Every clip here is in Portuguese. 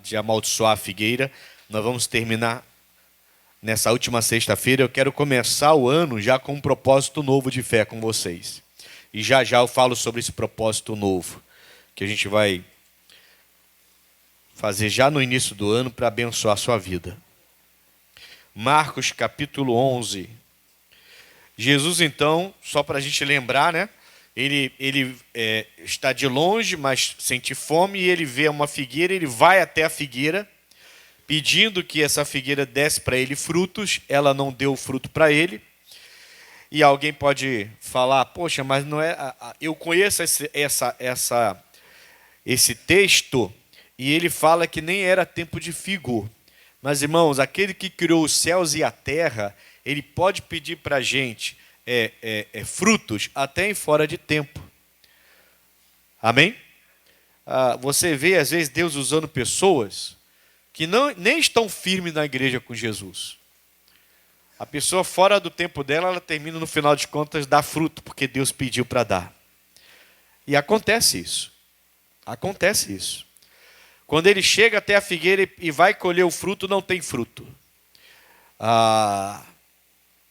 de amaldiçoar a figueira. Nós vamos terminar nessa última sexta-feira. Eu quero começar o ano já com um propósito novo de fé com vocês. E já eu falo sobre esse propósito novo, que a gente vai fazer já no início do ano para abençoar a sua vida. Marcos capítulo 11. Jesus então, só para a gente lembrar, né? Ele está de longe, mas sente fome, e ele vê uma figueira, ele vai até a figueira, pedindo que essa figueira desse para ele frutos. Ela não deu fruto para ele. E alguém pode falar, poxa, mas não é... Eu conheço esse texto, e ele fala que nem era tempo de figo. Mas, irmãos, aquele que criou os céus e a terra, ele pode pedir para a gente frutos até em fora de tempo. Amém? Você vê, às vezes, Deus usando pessoas que nem estão firmes na igreja com Jesus. A pessoa fora do tempo dela, ela termina, no final de contas, dar fruto, porque Deus pediu para dar. E acontece isso. Acontece isso. Quando ele chega até a figueira e vai colher o fruto, não tem fruto.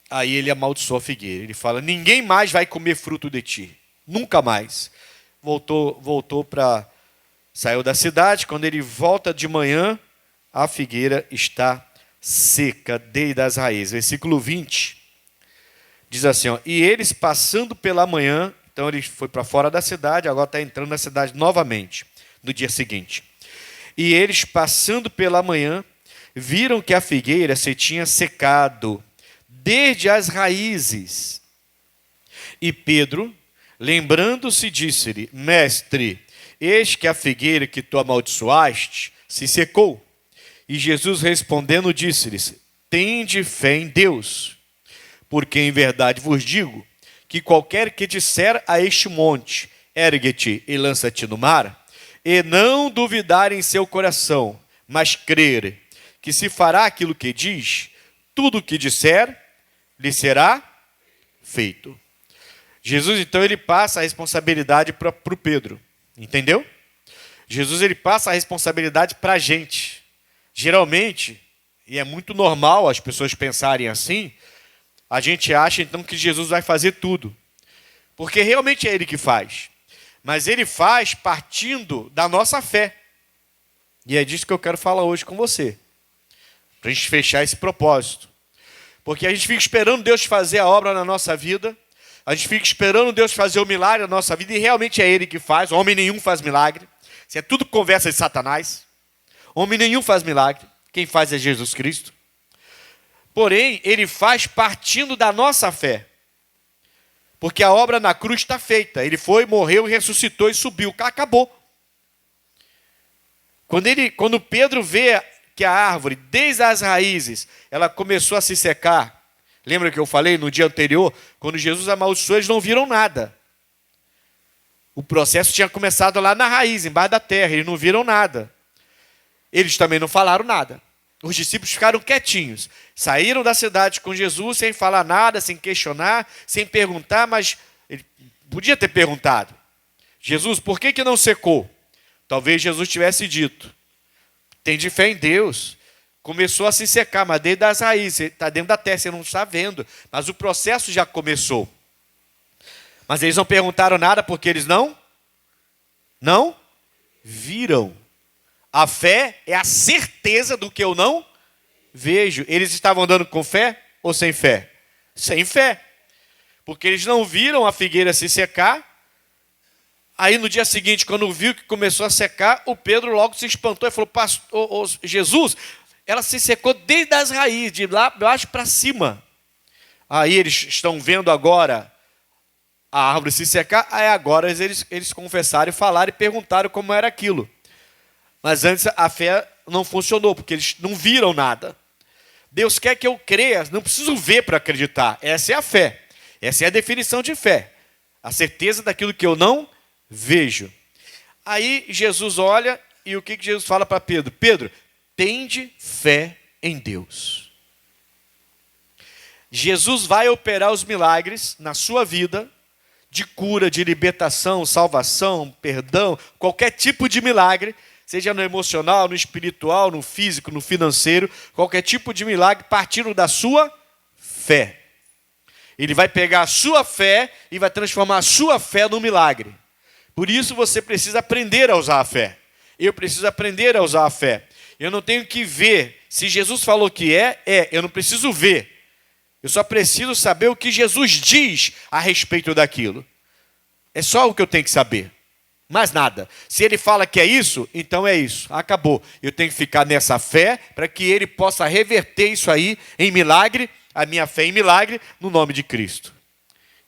Aí ele amaldiçoa a figueira. Ele fala, ninguém mais vai comer fruto de ti. Nunca mais. Voltou para... Saiu da cidade. Quando ele volta de manhã, a figueira está seca desde as raízes. Versículo 20. Diz assim, ó, e eles passando pela manhã... Então ele foi para fora da cidade, agora está entrando na cidade novamente, no dia seguinte. E eles, passando pela manhã, viram que a figueira se tinha secado desde as raízes. E Pedro, lembrando-se, disse-lhe, mestre, eis que a figueira que tu amaldiçoaste se secou. E Jesus respondendo disse-lhes, tende fé em Deus, porque em verdade vos digo, que qualquer que disser a este monte, ergue-te e lança-te no mar, e não duvidar em seu coração, mas crer que se fará aquilo que diz, tudo o que disser, lhe será feito. Jesus, então, ele passa a responsabilidade para o Pedro. Entendeu? Jesus, ele passa a responsabilidade para a gente. Geralmente, e é muito normal as pessoas pensarem assim, a gente acha, então, que Jesus vai fazer tudo. Porque realmente é ele que faz. Mas ele faz partindo da nossa fé. E é disso que eu quero falar hoje com você. Para a gente fechar esse propósito. Porque a gente fica esperando Deus fazer a obra na nossa vida. A gente fica esperando Deus fazer o milagre na nossa vida. E realmente é ele que faz. Homem nenhum faz milagre. Isso é tudo conversa de Satanás. Homem nenhum faz milagre. Quem faz é Jesus Cristo. Porém, ele faz partindo da nossa fé. Porque a obra na cruz está feita. Ele foi, morreu, ressuscitou e subiu. Acabou. Quando Pedro vê que a árvore, desde as raízes, ela começou a se secar. Lembra que eu falei no dia anterior? Quando Jesus amaldiçoou, eles não viram nada. O processo tinha começado lá na raiz, embaixo da terra. Eles não viram nada. Eles também não falaram nada. Os discípulos ficaram quietinhos. Saíram da cidade com Jesus sem falar nada, sem questionar, sem perguntar, mas ele podia ter perguntado. Jesus, por que não secou? Talvez Jesus tivesse dito. Tem de fé em Deus. Começou a se secar, mas desde as raízes. Está dentro da terra, você não está vendo. Mas o processo já começou. Mas eles não perguntaram nada porque eles não viram. A fé é a certeza do que eu não vejo. Eles estavam andando com fé ou sem fé? Sem fé. Porque eles não viram a figueira se secar. Aí no dia seguinte, quando viu que começou a secar, o Pedro logo se espantou e falou, Jesus, ela se secou desde as raízes, de lá baixo para cima. Aí eles estão vendo agora a árvore se secar. Aí agora eles confessaram e falaram e perguntaram como era aquilo. Mas antes a fé não funcionou, porque eles não viram nada. Deus quer que eu creia, não preciso ver para acreditar. Essa é a fé. Essa é a definição de fé. A certeza daquilo que eu não vejo. Aí Jesus olha e o que Jesus fala para Pedro? Pedro, tende fé em Deus. Jesus vai operar os milagres na sua vida, de cura, de libertação, salvação, perdão, qualquer tipo de milagre, seja no emocional, no espiritual, no físico, no financeiro, qualquer tipo de milagre partindo da sua fé. Ele vai pegar a sua fé e vai transformar a sua fé num milagre. Por isso você precisa aprender a usar a fé. Eu preciso aprender a usar a fé. Eu não tenho que ver. Se Jesus falou que eu não preciso ver. Eu só preciso saber o que Jesus diz a respeito daquilo. É só o que eu tenho que saber. Mais nada. Se ele fala que é isso, então é isso. Acabou. Eu tenho que ficar nessa fé para que ele possa reverter isso aí em milagre, a minha fé em milagre, no nome de Cristo.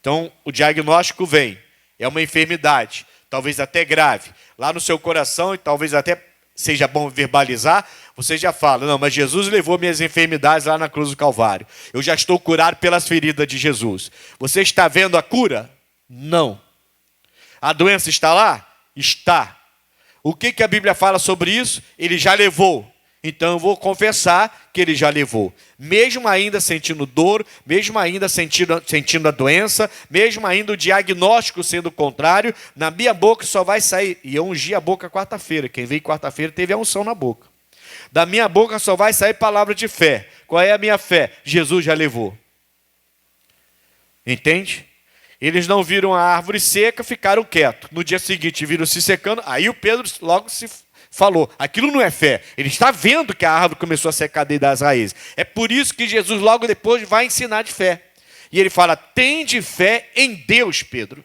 Então, o diagnóstico vem. É uma enfermidade, talvez até grave. Lá no seu coração, e talvez até seja bom verbalizar, você já fala, não, mas Jesus levou minhas enfermidades lá na cruz do Calvário. Eu já estou curado pelas feridas de Jesus. Você está vendo a cura? Não. A doença está lá? Está. O que a Bíblia fala sobre isso? Ele já levou. Então eu vou confessar que ele já levou. Mesmo ainda sentindo dor, mesmo ainda sentindo a doença, mesmo ainda o diagnóstico sendo contrário, na minha boca só vai sair. E eu ungi a boca quarta-feira. Quem veio quarta-feira teve a unção na boca. Da minha boca só vai sair palavra de fé. Qual é a minha fé? Jesus já levou. Entende? Eles não viram a árvore seca, ficaram quietos. No dia seguinte viram se secando, aí o Pedro logo se falou, aquilo não é fé. Ele está vendo que a árvore começou a secar desde as raízes. É por isso que Jesus logo depois vai ensinar de fé. E ele fala, tende fé em Deus, Pedro.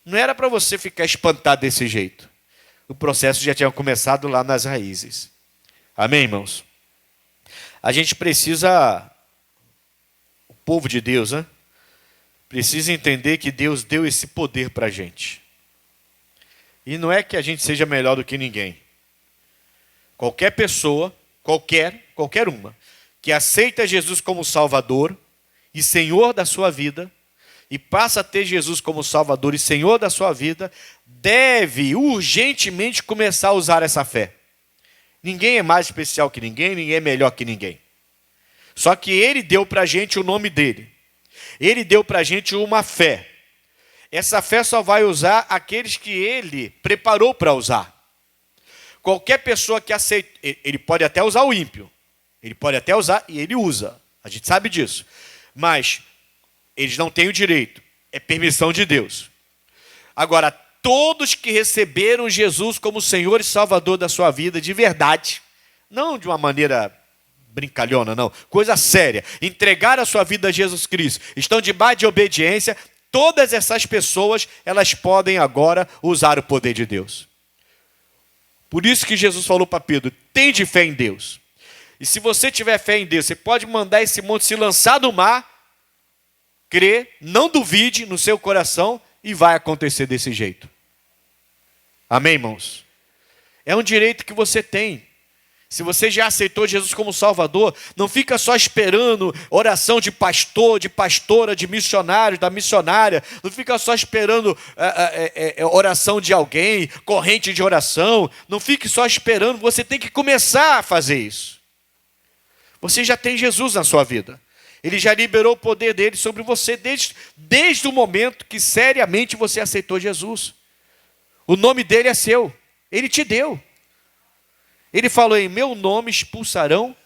Não era para você ficar espantado desse jeito. O processo já tinha começado lá nas raízes. Amém, irmãos? A gente precisa, o povo de Deus, né? Precisa entender que Deus deu esse poder para a gente. E não é que a gente seja melhor do que ninguém. Qualquer pessoa, qualquer uma, que aceita Jesus como Salvador e Senhor da sua vida, e passa a ter Jesus como Salvador e Senhor da sua vida, deve urgentemente começar a usar essa fé. Ninguém é mais especial que ninguém é melhor que ninguém. Só que Ele deu para a gente o nome dEle. Ele deu para a gente uma fé. Essa fé só vai usar aqueles que Ele preparou para usar. Qualquer pessoa que aceita, ele pode até usar o ímpio. Ele pode até usar e ele usa. A gente sabe disso. Mas eles não têm o direito. É permissão de Deus. Agora, todos que receberam Jesus como Senhor e Salvador da sua vida, de verdade, não de uma maneira brincalhona, não, coisa séria, entregar a sua vida a Jesus Cristo, estão debaixo de obediência, todas essas pessoas, elas podem agora usar o poder de Deus. Por isso que Jesus falou para Pedro, tende fé em Deus. E se você tiver fé em Deus, você pode mandar esse monte se lançar no mar, crer, não duvide no seu coração e vai acontecer desse jeito. Amém, irmãos? É um direito que você tem. Se você já aceitou Jesus como Salvador, não fica só esperando oração de pastor, de pastora, de missionário, da missionária. Não fica só esperando oração de alguém, corrente de oração. Não fique só esperando, você tem que começar a fazer isso. Você já tem Jesus na sua vida. Ele já liberou o poder dele sobre você desde o momento que seriamente você aceitou Jesus. O nome dele é seu. Ele te deu. Ele falou, em meu nome expulsarão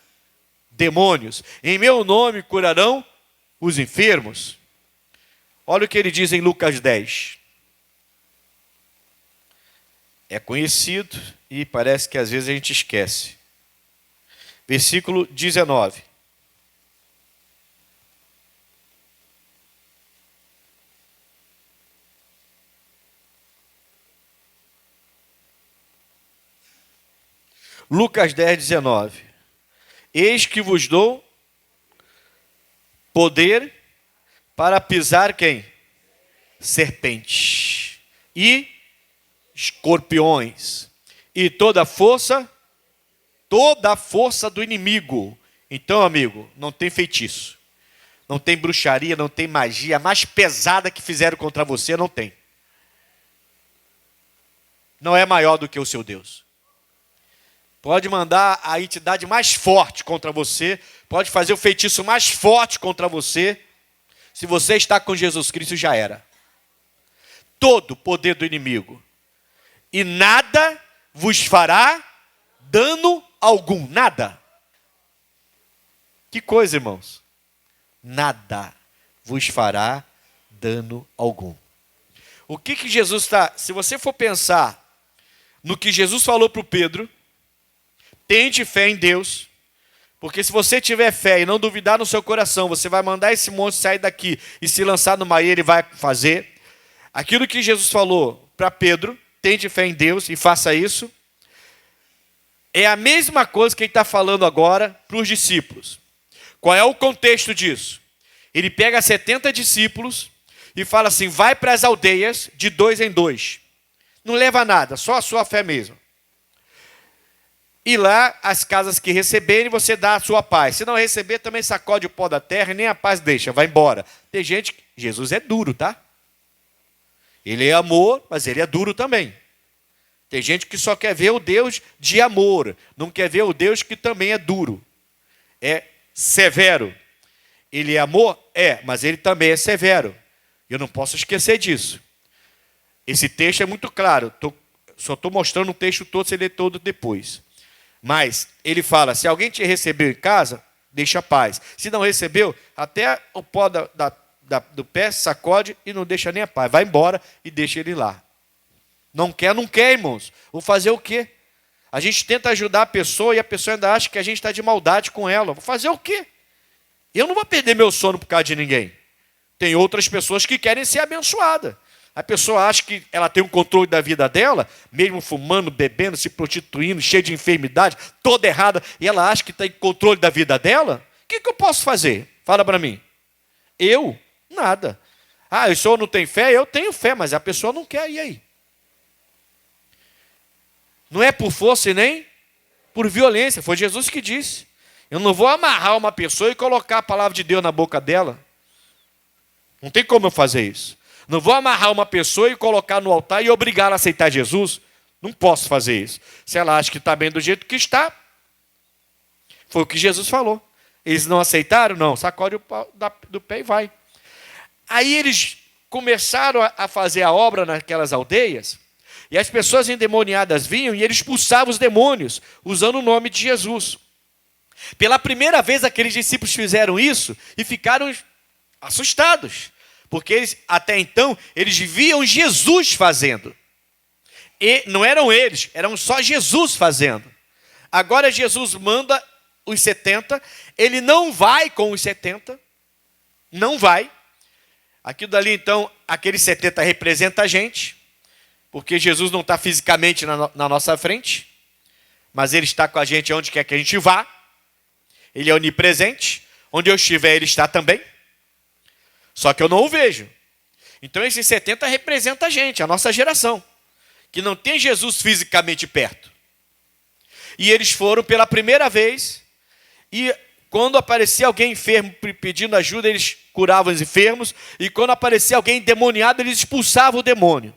demônios. Em meu nome curarão os enfermos. Olha o que ele diz em Lucas 10. É conhecido e parece que às vezes a gente esquece. Versículo 19. Lucas 10, 19. Eis que vos dou poder para pisar quem? Serpentes e escorpiões e toda a força do inimigo. Então, amigo, não tem feitiço, não tem bruxaria, não tem magia, a mais pesada que fizeram contra você, não tem. Não é maior do que o seu Deus. Pode mandar a entidade mais forte contra você, pode fazer o feitiço mais forte contra você. Se você está com Jesus Cristo, já era. Todo o poder do inimigo. E nada vos fará dano algum. Nada. Que coisa, irmãos. Nada vos fará dano algum. O que Jesus está... Se você for pensar no que Jesus falou para o Pedro, tente fé em Deus, porque se você tiver fé e não duvidar no seu coração, você vai mandar esse monte sair daqui e se lançar no mar e ele vai fazer. Aquilo que Jesus falou para Pedro, tente fé em Deus e faça isso, é a mesma coisa que ele está falando agora para os discípulos. Qual é o contexto disso? Ele pega 70 discípulos e fala assim, vai para as aldeias de 2 em 2. Não leva nada, só a sua fé mesmo. E lá, as casas que receberem, você dá a sua paz. Se não receber, também sacode o pó da terra e nem a paz deixa, vai embora. Tem gente, Jesus é duro, tá? Ele é amor, mas ele é duro também. Tem gente que só quer ver o Deus de amor, não quer ver o Deus que também é duro. É severo. Ele é amor? É, mas ele também é severo. Eu não posso esquecer disso. Esse texto é muito claro. Só estou mostrando o texto todo, você lê todo depois. Mas ele fala, se alguém te recebeu em casa, deixa a paz. Se não recebeu, até o pó do pé sacode e não deixa nem a paz. Vai embora e deixa ele lá. Não quer, irmãos. Vou fazer o quê? A gente tenta ajudar a pessoa e a pessoa ainda acha que a gente está de maldade com ela. Vou fazer o quê? Eu não vou perder meu sono por causa de ninguém. Tem outras pessoas que querem ser abençoadas. A pessoa acha que ela tem um controle da vida dela, mesmo fumando, bebendo, se prostituindo, cheia de enfermidade, toda errada, e ela acha que tem controle da vida dela? O que eu posso fazer? Fala para mim. Eu? Nada. Ah, o senhor não tem fé? Eu tenho fé, mas a pessoa não quer, e aí? Não é por força e nem por violência, foi Jesus que disse. Eu não vou amarrar uma pessoa e colocar a palavra de Deus na boca dela. Não tem como eu fazer isso. Não vou amarrar uma pessoa e colocar no altar e obrigá-la a aceitar Jesus. Não posso fazer isso. Se ela acha que está bem do jeito que está, foi o que Jesus falou. Eles não aceitaram? Não. Sacode o pau do pé e vai. Aí eles começaram a fazer a obra naquelas aldeias, e as pessoas endemoniadas vinham e eles expulsavam os demônios, usando o nome de Jesus. Pela primeira vez, aqueles discípulos fizeram isso e ficaram assustados. Porque eles, até então, eles viam Jesus fazendo. E não eram eles, eram só Jesus fazendo. Agora Jesus manda os 70, ele não vai com os 70, não vai. Aquilo dali, então, aqueles 70 representa a gente, porque Jesus não está fisicamente na nossa frente, mas ele está com a gente onde quer que a gente vá. Ele é onipresente, onde eu estiver ele está também. Só que eu não o vejo. Então esses 70 representam a gente, a nossa geração, que não tem Jesus fisicamente perto. E eles foram pela primeira vez, e quando aparecia alguém enfermo pedindo ajuda, eles curavam os enfermos, e quando aparecia alguém endemoniado, eles expulsavam o demônio.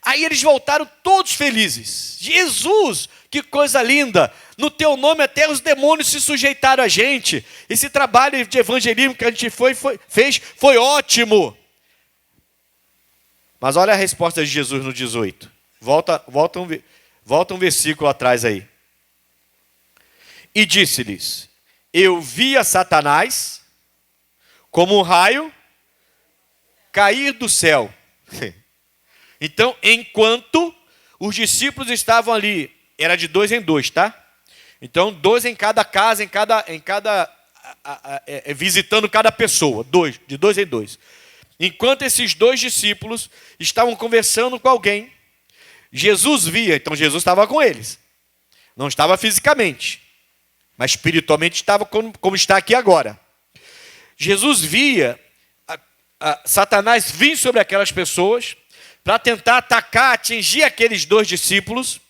Aí eles voltaram todos felizes. Jesus, que coisa linda! No teu nome até os demônios se sujeitaram a gente. Esse trabalho de evangelismo que a gente fez foi ótimo. Mas olha a resposta de Jesus no 18. Volta um versículo atrás aí. E disse-lhes, eu via Satanás como um raio cair do céu. Então, enquanto os discípulos estavam ali, era de 2 em 2, tá? Então, 2 em cada casa, visitando cada pessoa, de 2 em 2. Enquanto esses 2 discípulos estavam conversando com alguém, Jesus via, então Jesus estava com eles. Não estava fisicamente, mas espiritualmente estava como está aqui agora. Jesus via Satanás vir sobre aquelas pessoas para tentar atacar, atingir aqueles 2 discípulos.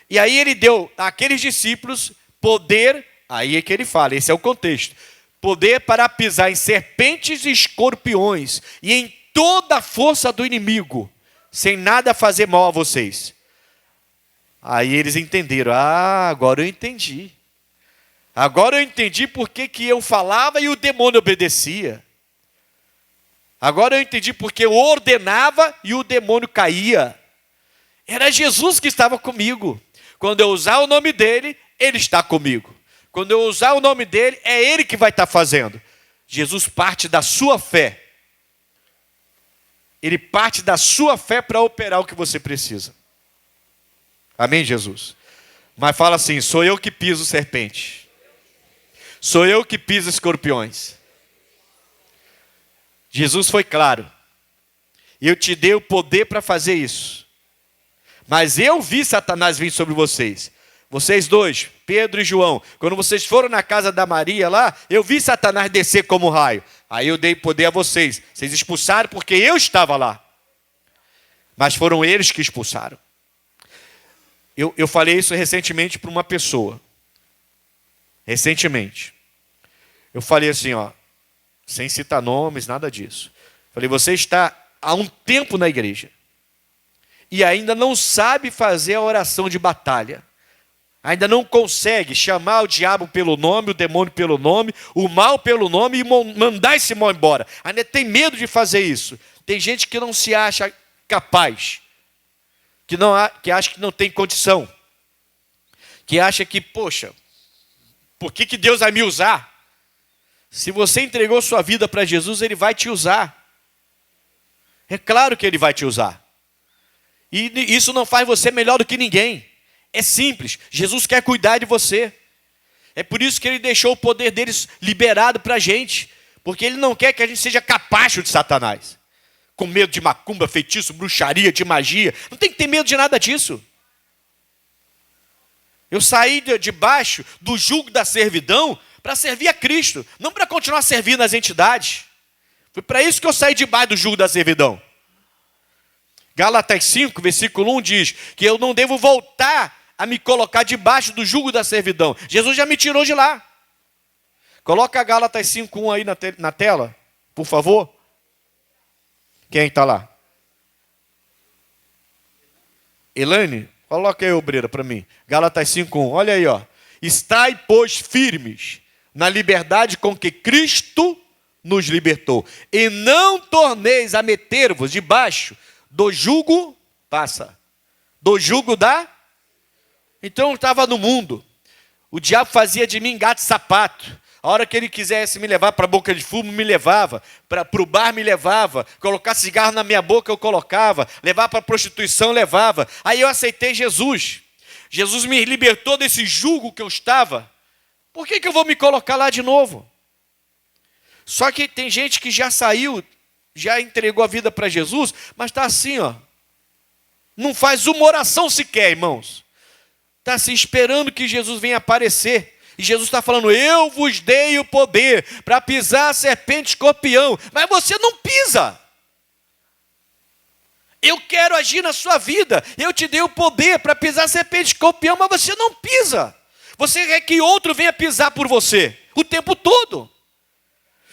E aí ele deu àqueles discípulos poder, aí é que ele fala, esse é o contexto, poder para pisar em serpentes e escorpiões e em toda a força do inimigo, sem nada fazer mal a vocês. Aí eles entenderam, agora eu entendi. Agora eu entendi por que eu falava e o demônio obedecia. Agora eu entendi porque eu ordenava e o demônio caía. Era Jesus que estava comigo. Quando eu usar o nome dele, ele está comigo. Quando eu usar o nome dele, é ele que vai estar fazendo. Jesus parte da sua fé. Ele parte da sua fé para operar o que você precisa. Amém, Jesus? Mas fala assim, sou eu que piso serpente. Sou eu que piso escorpiões. Jesus foi claro. Eu te dei o poder para fazer isso. Mas eu vi Satanás vir sobre vocês. Vocês dois, Pedro e João. Quando vocês foram na casa da Maria lá, eu vi Satanás descer como raio. Aí eu dei poder a vocês. Vocês expulsaram porque eu estava lá. Mas foram eles que expulsaram. Eu falei isso recentemente para uma pessoa. Recentemente. Eu falei assim, ó, sem citar nomes, nada disso. Falei, você está há um tempo na igreja e ainda não sabe fazer a oração de batalha. Ainda não consegue chamar o diabo pelo nome, o demônio pelo nome, o mal pelo nome e mandar esse mal embora. Ainda tem medo de fazer isso. Tem gente que não se acha capaz, que acha que não tem condição, que acha que, poxa, por que Deus vai me usar? Se você entregou sua vida para Jesus, Ele vai te usar. É claro que Ele vai te usar. E isso não faz você melhor do que ninguém. É simples, Jesus quer cuidar de você. É por isso que Ele deixou o poder deles liberado para a gente. Porque Ele não quer que a gente seja capacho de Satanás. Com medo de macumba, feitiço, bruxaria, de magia. Não tem que ter medo de nada disso. Eu saí debaixo do jugo da servidão para servir a Cristo. Não para continuar servindo as entidades. Foi para isso que eu saí debaixo do jugo da servidão. Gálatas 5, versículo 1 diz que eu não devo voltar a me colocar debaixo do jugo da servidão. Jesus já me tirou de lá. Coloca Gálatas 5:1 aí na tela, por favor. Quem está lá? Elaine, coloca aí, obreira, para mim. Gálatas 5:1, olha aí, ó. Estai, pois, firmes na liberdade com que Cristo nos libertou. E não torneis a meter-vos debaixo do jugo, do jugo da... Então eu estava no mundo. O diabo fazia de mim gato e sapato. A hora que ele quisesse me levar para a boca de fumo, me levava. Para o bar, me levava. Colocar cigarro na minha boca, eu colocava. Levar para a prostituição, levava. Aí eu aceitei Jesus. Jesus me libertou desse jugo que eu estava. Por que eu vou me colocar lá de novo? Só que tem gente que já saiu, já entregou a vida para Jesus, mas está assim, ó. Não faz uma oração sequer, irmãos. Está assim, esperando que Jesus venha aparecer. E Jesus está falando, eu vos dei o poder para pisar a serpente e escorpião. Mas você não pisa. Eu quero agir na sua vida. Eu te dei o poder para pisar a serpente e escorpião, mas você não pisa. Você quer que outro venha pisar por você o tempo todo.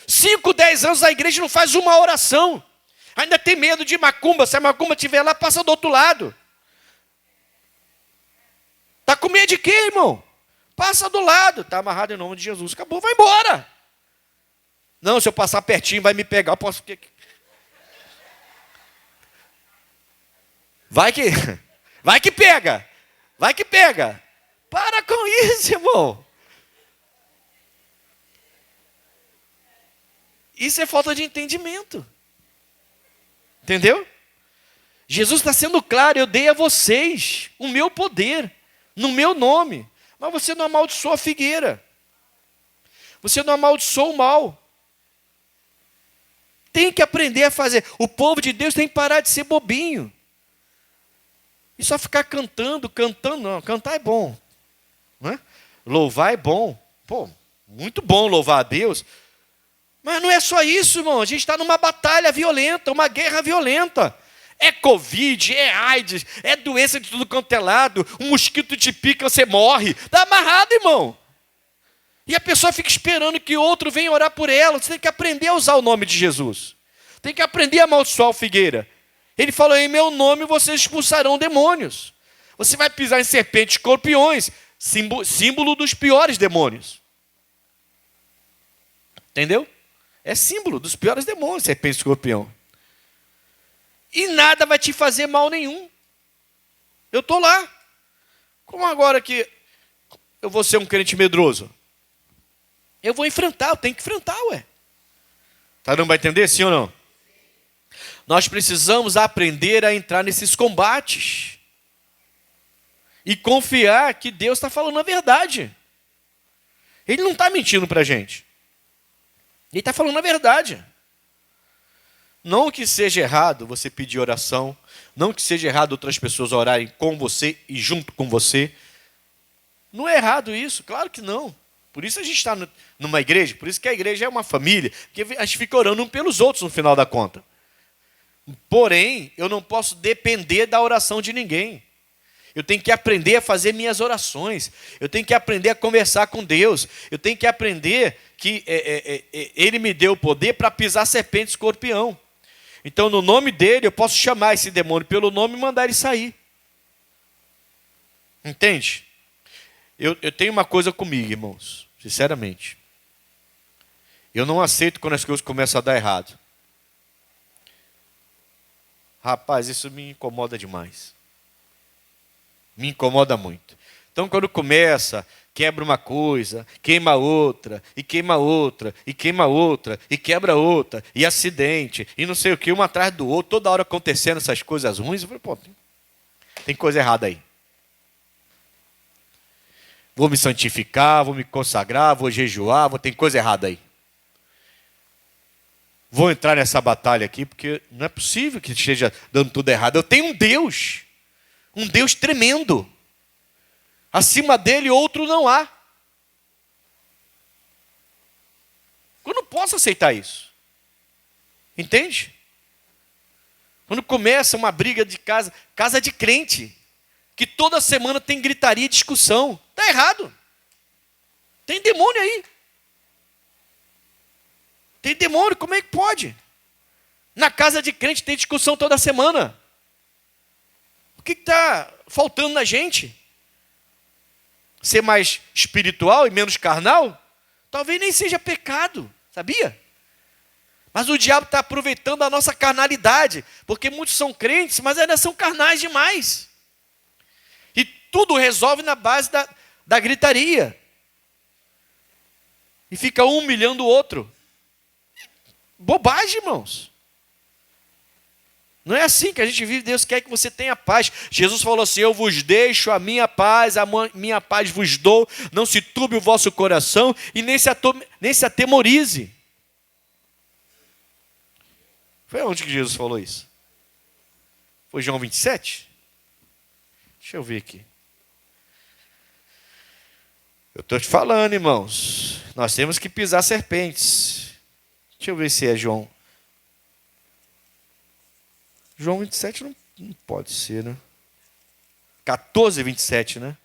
5, 10 anos a igreja não faz uma oração. Ainda tem medo de macumba. Se a macumba estiver lá, passa do outro lado. Está com medo de quê, irmão? Passa do lado. Está amarrado em nome de Jesus. Acabou, vai embora. Não, se eu passar pertinho, vai me pegar. Eu posso... Vai que pega. Vai que pega. Para com isso, irmão. Isso é falta de entendimento. Entendeu? Jesus está sendo claro, eu dei a vocês o meu poder, no meu nome. Mas você não amaldiçoou a figueira. Você não amaldiçoou o mal. Tem que aprender a fazer. O povo de Deus tem que parar de ser bobinho. E só ficar cantando, não. Cantar é bom. Não é? Louvar é bom. Pô, muito bom louvar a Deus. Mas não é só isso, irmão. A gente está numa batalha violenta, uma guerra violenta. É Covid, é AIDS, é doença de tudo quanto é lado. Um mosquito te pica, você morre. Está amarrado, irmão. E a pessoa fica esperando que outro venha orar por ela. Você tem que aprender a usar o nome de Jesus. Tem que aprender a amaldiçoar a figueira. Ele falou, em meu nome vocês expulsarão demônios. Você vai pisar em serpentes e escorpiões, símbolo dos piores demônios. Entendeu? É símbolo dos piores demônios, serpente e escorpião. E nada vai te fazer mal nenhum. Eu estou lá. Como agora que eu vou ser um crente medroso? Eu vou enfrentar, eu tenho que enfrentar, ué. Tá dando para entender, sim ou não? Nós precisamos aprender a entrar nesses combates. E confiar que Deus está falando a verdade. Ele não está mentindo para a gente. Ele está falando a verdade. Não que seja errado você pedir oração. Não que seja errado outras pessoas orarem com você e junto com você. Não é errado isso, claro que não. Por isso a gente está numa igreja, por isso que a igreja é uma família. Porque a gente fica orando um pelos outros no final da conta. Porém, eu não posso depender da oração de ninguém. Eu tenho que aprender a fazer minhas orações. Eu tenho que aprender a conversar com Deus. Eu tenho que aprender que Ele me deu o poder para pisar serpente e escorpião. Então, no nome dEle, eu posso chamar esse demônio pelo nome e mandar ele sair. Entende? Eu tenho uma coisa comigo, irmãos. Sinceramente. Eu não aceito quando as coisas começam a dar errado. Rapaz, isso me incomoda demais. Me incomoda muito. Então, quando começa, quebra uma coisa, queima outra, e queima outra, e queima outra, e quebra outra, e acidente, e não sei o que, um atrás do outro, toda hora acontecendo essas coisas ruins, eu falei, pô, tem coisa errada aí. Vou me santificar, vou me consagrar, vou jejuar, tem coisa errada aí. Vou entrar nessa batalha aqui, porque não é possível que esteja dando tudo errado. Eu tenho um Deus tremendo. Acima dele, outro não há. Eu não posso aceitar isso. Entende? Quando começa uma briga de casa de crente, que toda semana tem gritaria e discussão, está errado. Tem demônio aí. Tem demônio, como é que pode? Na casa de crente tem discussão toda semana. O que está faltando na gente? Ser mais espiritual e menos carnal? Talvez nem seja pecado, sabia? Mas o diabo está aproveitando a nossa carnalidade, porque muitos são crentes, mas ainda são carnais demais. E tudo resolve na base da gritaria. E fica um humilhando o outro. Bobagem, irmãos. Não é assim que a gente vive. Deus quer que você tenha paz. Jesus falou assim, eu vos deixo a minha paz vos dou. Não se turbe o vosso coração e nem se atemorize. Foi onde que Jesus falou isso? Foi João 27? Deixa eu ver aqui. Eu estou te falando, irmãos. Nós temos que pisar serpentes. Deixa eu ver se é João. João 27 não pode ser, né? 14, 27, né?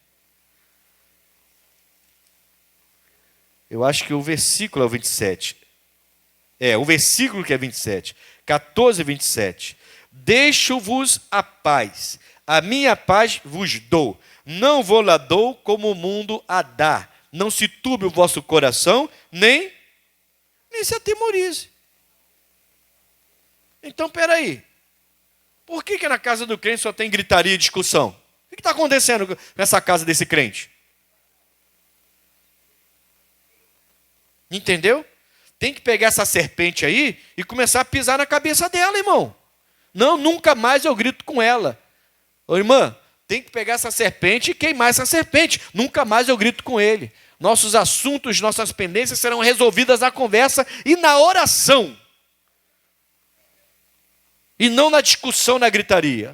Eu acho que o versículo é o 27. É, o versículo que é 27. 14, 27. Deixo-vos a paz. A minha paz vos dou. Não vou lá dou como o mundo a dá. Não se turbe o vosso coração, nem se atemorize. Então, peraí. Por que na casa do crente só tem gritaria e discussão? O que está acontecendo nessa casa desse crente? Entendeu? Tem que pegar essa serpente aí e começar a pisar na cabeça dela, irmão. Não, nunca mais eu grito com ela. Ô, irmã, tem que pegar essa serpente e queimar essa serpente. Nunca mais eu grito com ele. Nossos assuntos, nossas pendências serão resolvidas na conversa e na oração. E não na discussão, na gritaria.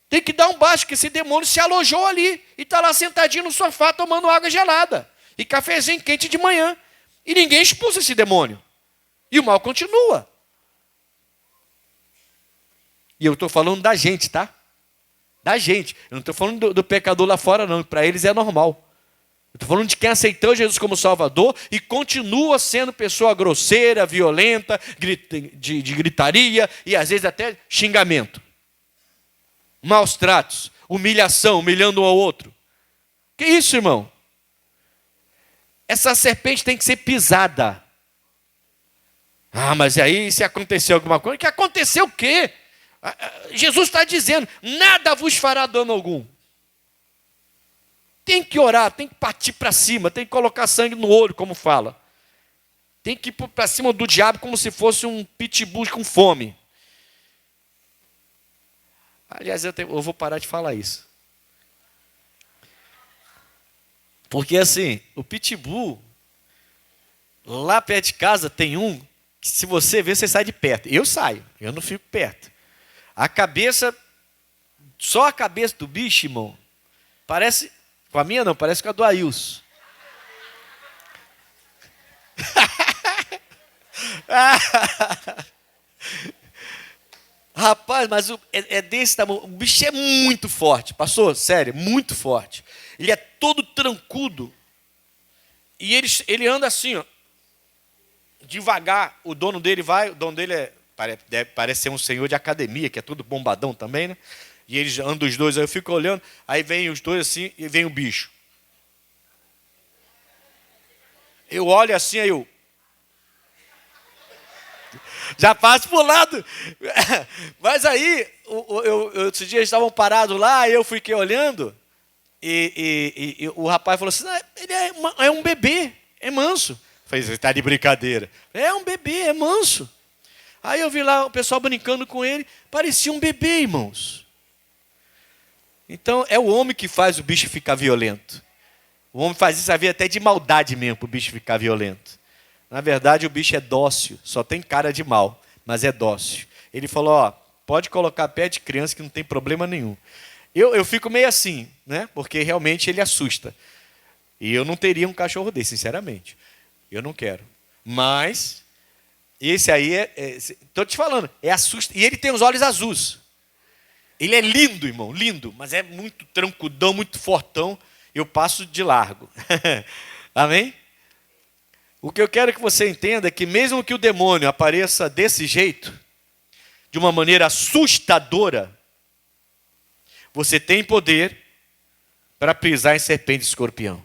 Tem que dar um baixo, que esse demônio se alojou ali. E está lá sentadinho no sofá, tomando água gelada. E cafezinho quente de manhã. E ninguém expulsa esse demônio. E o mal continua. E eu estou falando da gente, tá? Da gente. Eu não estou falando do pecador lá fora, não. Para eles é normal. Eu estou falando de quem aceitou Jesus como Salvador e continua sendo pessoa grosseira, violenta, de gritaria e às vezes até xingamento. Maus tratos, humilhação, humilhando um ao outro. Que isso, irmão? Essa serpente tem que ser pisada. Ah, mas aí se aconteceu alguma coisa, que aconteceu o quê? Jesus está dizendo, nada vos fará dano algum. tem que orar, tem que partir para cima, tem que colocar sangue no olho, como fala. Tem que ir para cima do diabo como se fosse um pitbull com fome. Aliás, eu vou parar de falar isso. Porque assim, o pitbull, lá perto de casa tem um, que se você ver, você sai de perto. Eu saio, eu não fico perto. A cabeça, só a cabeça do bicho, irmão, parece, com a minha não, parece com a do Ailson. Rapaz, mas é desse tamanho. O bicho é muito forte, pastor, sério, muito forte. Ele é todo trancudo. E ele anda assim, ó, devagar. O dono dele parece ser um senhor de academia, que é todo bombadão também, né? E eles andam os dois, aí eu fico olhando, aí vem os dois assim, e vem o bicho. Eu olho assim, aí eu já passo pro lado. Mas aí, esses dias estavam parados lá, eu fiquei olhando, e o rapaz falou assim, ele é um bebê, é manso. Eu falei, você está de brincadeira. É um bebê, é manso. Aí eu vi lá o pessoal brincando com ele, parecia um bebê, irmãos. Então, é o homem que faz o bicho ficar violento. O homem faz isso, havia até de maldade mesmo, para o bicho ficar violento. Na verdade, o bicho é dócil, só tem cara de mal, mas é dócil. Ele falou, ó, pode colocar pé de criança que não tem problema nenhum. Eu fico meio assim, né? Porque realmente ele assusta. E eu não teria um cachorro desse, sinceramente. Eu não quero. Mas, esse aí estou te falando, é assusta. E ele tem os olhos azuis. Ele é lindo, irmão, lindo, mas é muito trancudão, muito fortão. Eu passo de largo. Amém? O que eu quero que você entenda é que mesmo que o demônio apareça desse jeito, de uma maneira assustadora, você tem poder para pisar em serpente e escorpião.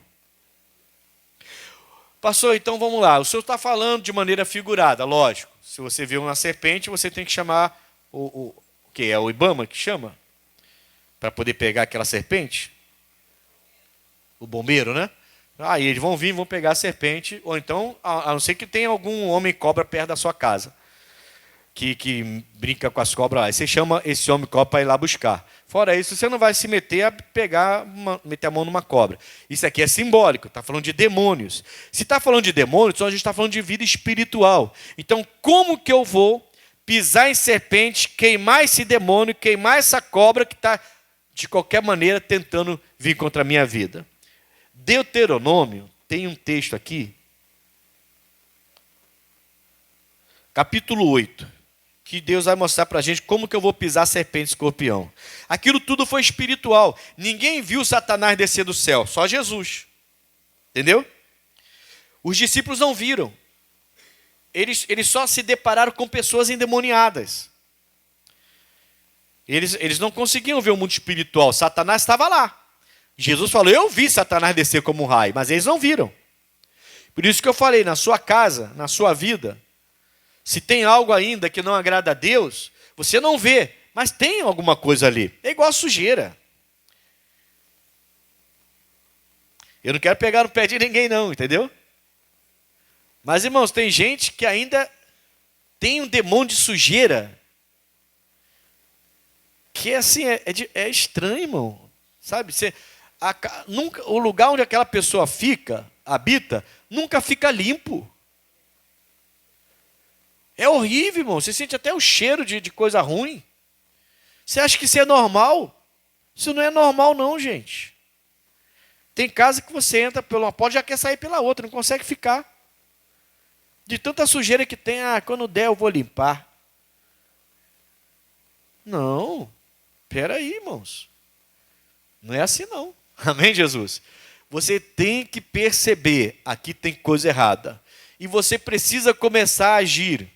Pastor, então vamos lá. O senhor está falando de maneira figurada, lógico. Se você vê uma serpente, você tem que chamar o que é o Ibama que chama? Para poder pegar aquela serpente? O bombeiro, né? Aí eles vão vir, vão pegar a serpente, ou então, a não ser que tenha algum homem cobra perto da sua casa, que brinca com as cobras lá. Aí você chama esse homem cobra para ir lá buscar. Fora isso, você não vai se meter a meter a mão numa cobra. Isso aqui é simbólico, está falando de demônios. Se está falando de demônios, então a gente está falando de vida espiritual. Então, como que eu vou pisar em serpente, queimar esse demônio, queimar essa cobra que está, de qualquer maneira, tentando vir contra a minha vida? Deuteronômio, tem um texto aqui, capítulo 8, que Deus vai mostrar para a gente como que eu vou pisar serpente e escorpião. Aquilo tudo foi espiritual. Ninguém viu Satanás descer do céu, só Jesus. Entendeu? Os discípulos não viram. Eles só se depararam com pessoas endemoniadas. Eles não conseguiam ver o mundo espiritual. Satanás estava lá. Jesus falou, eu vi Satanás descer como um raio, mas eles não viram. Por isso que eu falei, na sua casa, na sua vida, se tem algo ainda que não agrada a Deus, você não vê, mas tem alguma coisa ali. É igual a sujeira. Eu não quero pegar no pé de ninguém não, entendeu? Mas, irmãos, tem gente que ainda tem um demônio de sujeira, que assim, é estranho, irmão. Sabe, nunca, o lugar onde aquela pessoa habita, nunca fica limpo. É horrível, irmão. Você sente até o cheiro de coisa ruim. Você acha que isso é normal? Isso não é normal não, gente. Tem casa que você entra por uma porta e já quer sair pela outra, não consegue ficar. De tanta sujeira que tem, quando der eu vou limpar. Não. Espera aí, irmãos. Não é assim não. Amém, Jesus? Você tem que perceber, aqui tem coisa errada. E você precisa começar a agir.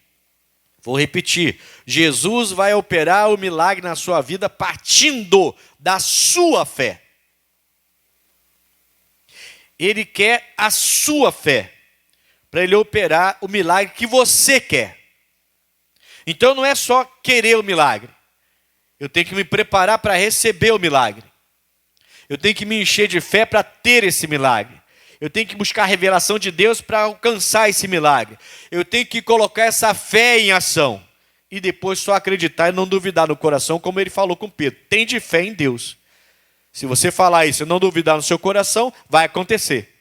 Vou repetir. Jesus vai operar o milagre na sua vida partindo da sua fé. Ele quer a sua fé, para ele operar o milagre que você quer. Então não é só querer o milagre. Eu tenho que me preparar para receber o milagre. Eu tenho que me encher de fé para ter esse milagre. Eu tenho que buscar a revelação de Deus para alcançar esse milagre. Eu tenho que colocar essa fé em ação. E depois só acreditar e não duvidar no coração, como ele falou com Pedro. Tem de fé em Deus. Se você falar isso e não duvidar no seu coração, vai acontecer.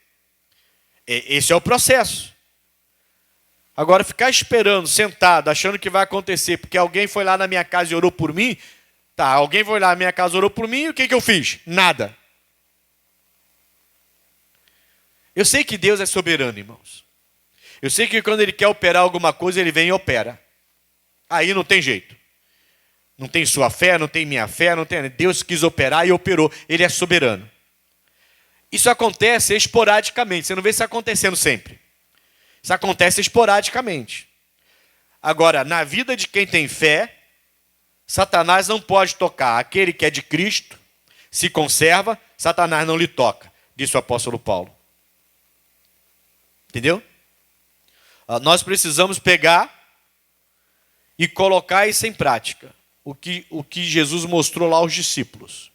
Esse é o processo. Agora, ficar esperando, sentado, achando que vai acontecer, porque alguém foi lá na minha casa e orou por mim. Tá, alguém foi lá na minha casa e orou por mim, e o que eu fiz? Nada. Eu sei que Deus é soberano, irmãos. Eu sei que quando Ele quer operar alguma coisa, Ele vem e opera. Aí não tem jeito. Não tem sua fé, não tem minha fé, não tem. Deus quis operar e operou. Ele é soberano. Isso acontece esporadicamente. Você não vê isso acontecendo sempre. Isso acontece esporadicamente. Agora, na vida de quem tem fé, Satanás não pode tocar. Aquele que é de Cristo, se conserva, Satanás não lhe toca, disse o apóstolo Paulo. Entendeu? Nós precisamos pegar e colocar isso em prática. O que Jesus mostrou lá aos discípulos.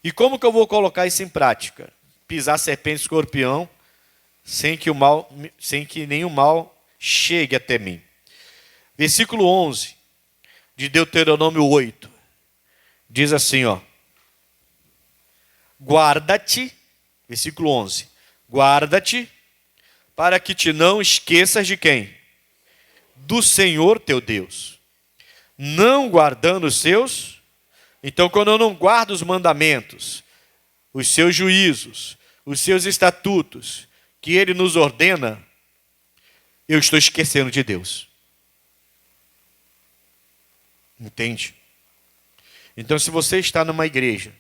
E como que eu vou colocar isso em prática? Pisar serpente e escorpião sem que nenhum mal chegue até mim. Versículo 11 de Deuteronômio 8 diz assim, ó: guarda-te, versículo 11, guarda-te para que te não esqueças de quem? Do Senhor teu Deus. Não guardando os seus. Então, quando eu não guardo os mandamentos, os seus juízos, os seus estatutos, que Ele nos ordena, eu estou esquecendo de Deus. Entende? Então, se você está numa igreja,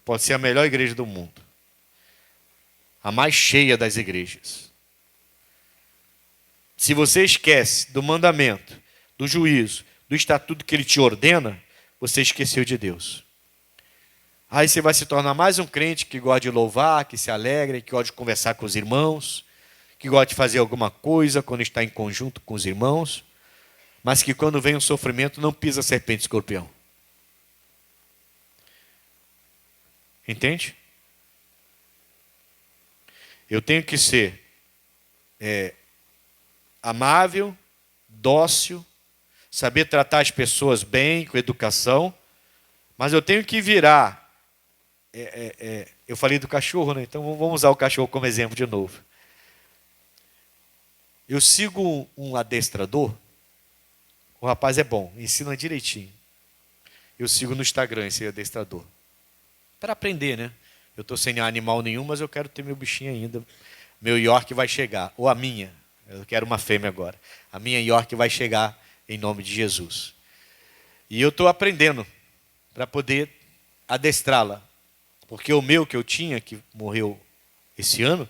pode ser a melhor igreja do mundo, a mais cheia das igrejas. Se você esquece do mandamento, do juízo, do estatuto que Ele te ordena, você esqueceu de Deus. Aí você vai se tornar mais um crente que gosta de louvar, que se alegra, que gosta de conversar com os irmãos, que gosta de fazer alguma coisa quando está em conjunto com os irmãos, mas que quando vem um sofrimento não pisa serpente e escorpião. Entende? Eu tenho que ser amável, dócil, saber tratar as pessoas bem, com educação, mas eu tenho que virar. Eu falei do cachorro, né? Então vamos usar o cachorro como exemplo de novo. Eu sigo um adestrador, o rapaz é bom, ensina direitinho. Eu sigo no Instagram esse adestrador. Para aprender, né? Eu estou sem animal nenhum, mas eu quero ter meu bichinho ainda. Meu York vai chegar, ou a minha. Eu quero uma fêmea agora. A minha York vai chegar em nome de Jesus. E eu estou aprendendo para poder adestrá-la. Porque o meu que eu tinha, que morreu esse ano,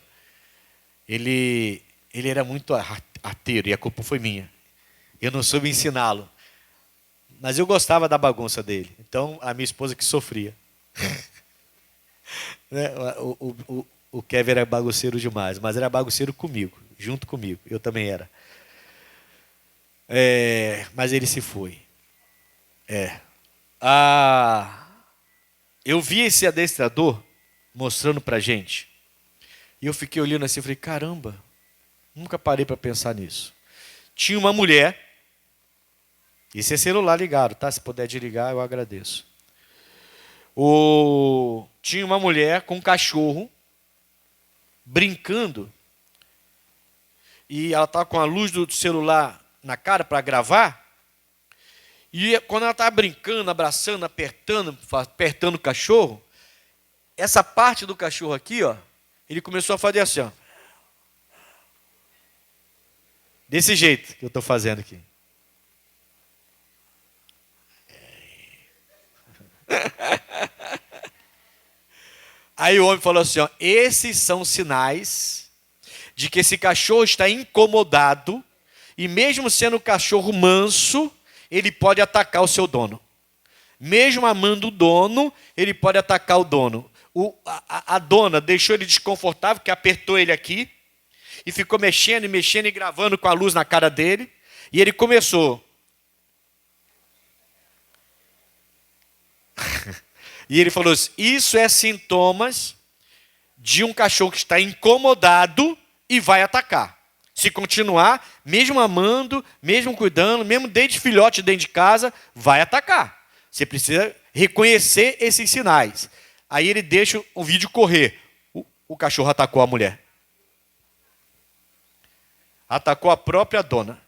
ele era muito arteiro e a culpa foi minha. Eu não soube ensiná-lo. Mas eu gostava da bagunça dele. Então, a minha esposa que sofria. O Kevin era bagunceiro demais, mas era bagunceiro comigo, junto comigo. Eu também era. Mas ele se foi. Eu vi esse adestrador mostrando pra gente. E eu fiquei olhando assim e falei, caramba, nunca parei para pensar nisso. Tinha uma mulher, esse é celular ligado, tá? Se puder desligar, eu agradeço. Tinha uma mulher com um cachorro brincando. E ela estava com a luz do celular na cara para gravar. E quando ela estava brincando, abraçando, apertando o cachorro, essa parte do cachorro aqui, ó, ele começou a fazer assim, ó. Desse jeito que eu estou fazendo aqui. Aí o homem falou assim, ó, esses são sinais de que esse cachorro está incomodado e mesmo sendo um cachorro manso, ele pode atacar o seu dono. Mesmo amando o dono, ele pode atacar o dono. A dona deixou ele desconfortável, que apertou ele aqui, e ficou mexendo e gravando com a luz na cara dele, e ele começou. E ele falou assim, isso é sintomas de um cachorro que está incomodado e vai atacar. Se continuar, mesmo amando, mesmo cuidando, mesmo desde filhote dentro de casa, vai atacar. Você precisa reconhecer esses sinais. Aí ele deixa o vídeo correr. O cachorro atacou a mulher. Atacou a própria dona.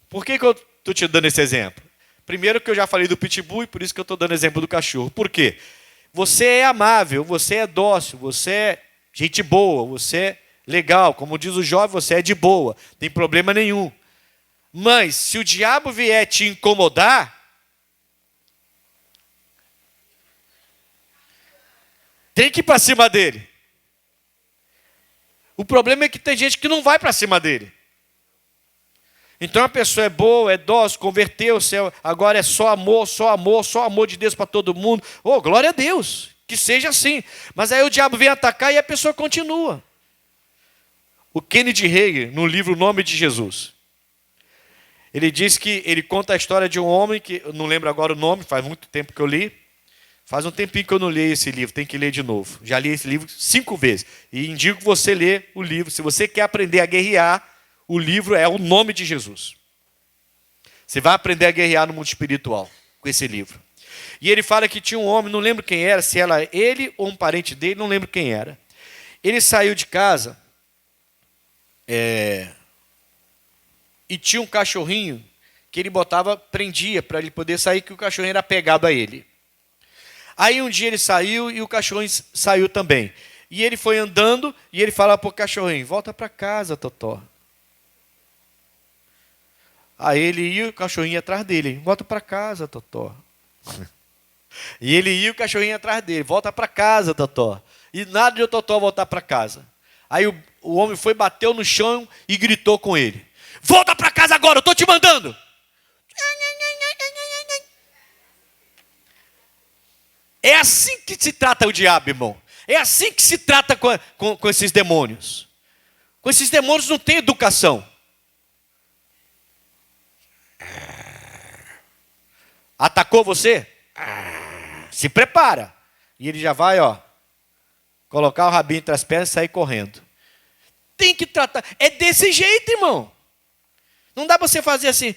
Por que eu estou te dando esse exemplo? Primeiro que eu já falei do pitbull e por isso que eu estou dando exemplo do cachorro. Por quê? Você é amável, você é dócil, você é gente boa, você é legal. Como diz o jovem, você é de boa, não tem problema nenhum. Mas se o diabo vier te incomodar, tem que ir para cima dele. O problema é que tem gente que não vai para cima dele. Então a pessoa é boa, é dócil, converteu-se, agora é só amor, só amor, só amor de Deus para todo mundo. Oh, glória a Deus, que seja assim. Mas aí o diabo vem atacar e a pessoa continua. O Kennedy Hagin, no livro O Nome de Jesus, ele diz que ele conta a história de um homem, que eu não lembro agora o nome, faz muito tempo que eu li. Faz um tempinho que eu não leio esse livro, tem que ler de novo. Já li esse livro 5 vezes. E indico você ler o livro. Se você quer aprender a guerrear, o livro é O Nome de Jesus. Você vai aprender a guerrear no mundo espiritual com esse livro. E ele fala que tinha um homem, não lembro quem era, se era ele ou um parente dele, não lembro quem era. Ele saiu de casa e tinha um cachorrinho que ele prendia para ele poder sair, que o cachorrinho era apegado a ele. Aí um dia ele saiu e o cachorrinho saiu também. E ele foi andando e ele fala para o cachorrinho, volta para casa, Totó. Aí ele ia e o cachorrinho ia atrás dele. Volta para casa, Totó. E ele ia e o cachorrinho ia atrás dele. Volta para casa, Totó. E nada de o Totó voltar para casa. Aí o homem foi, bateu no chão e gritou com ele. Volta para casa agora, eu estou te mandando. É assim que se trata o diabo, irmão. É assim que se trata com esses demônios. Com esses demônios não tem educação. Atacou você? Se prepara. E ele já vai, colocar o rabinho entre as pernas e sair correndo. Tem que tratar. É desse jeito, irmão. Não dá para você fazer assim,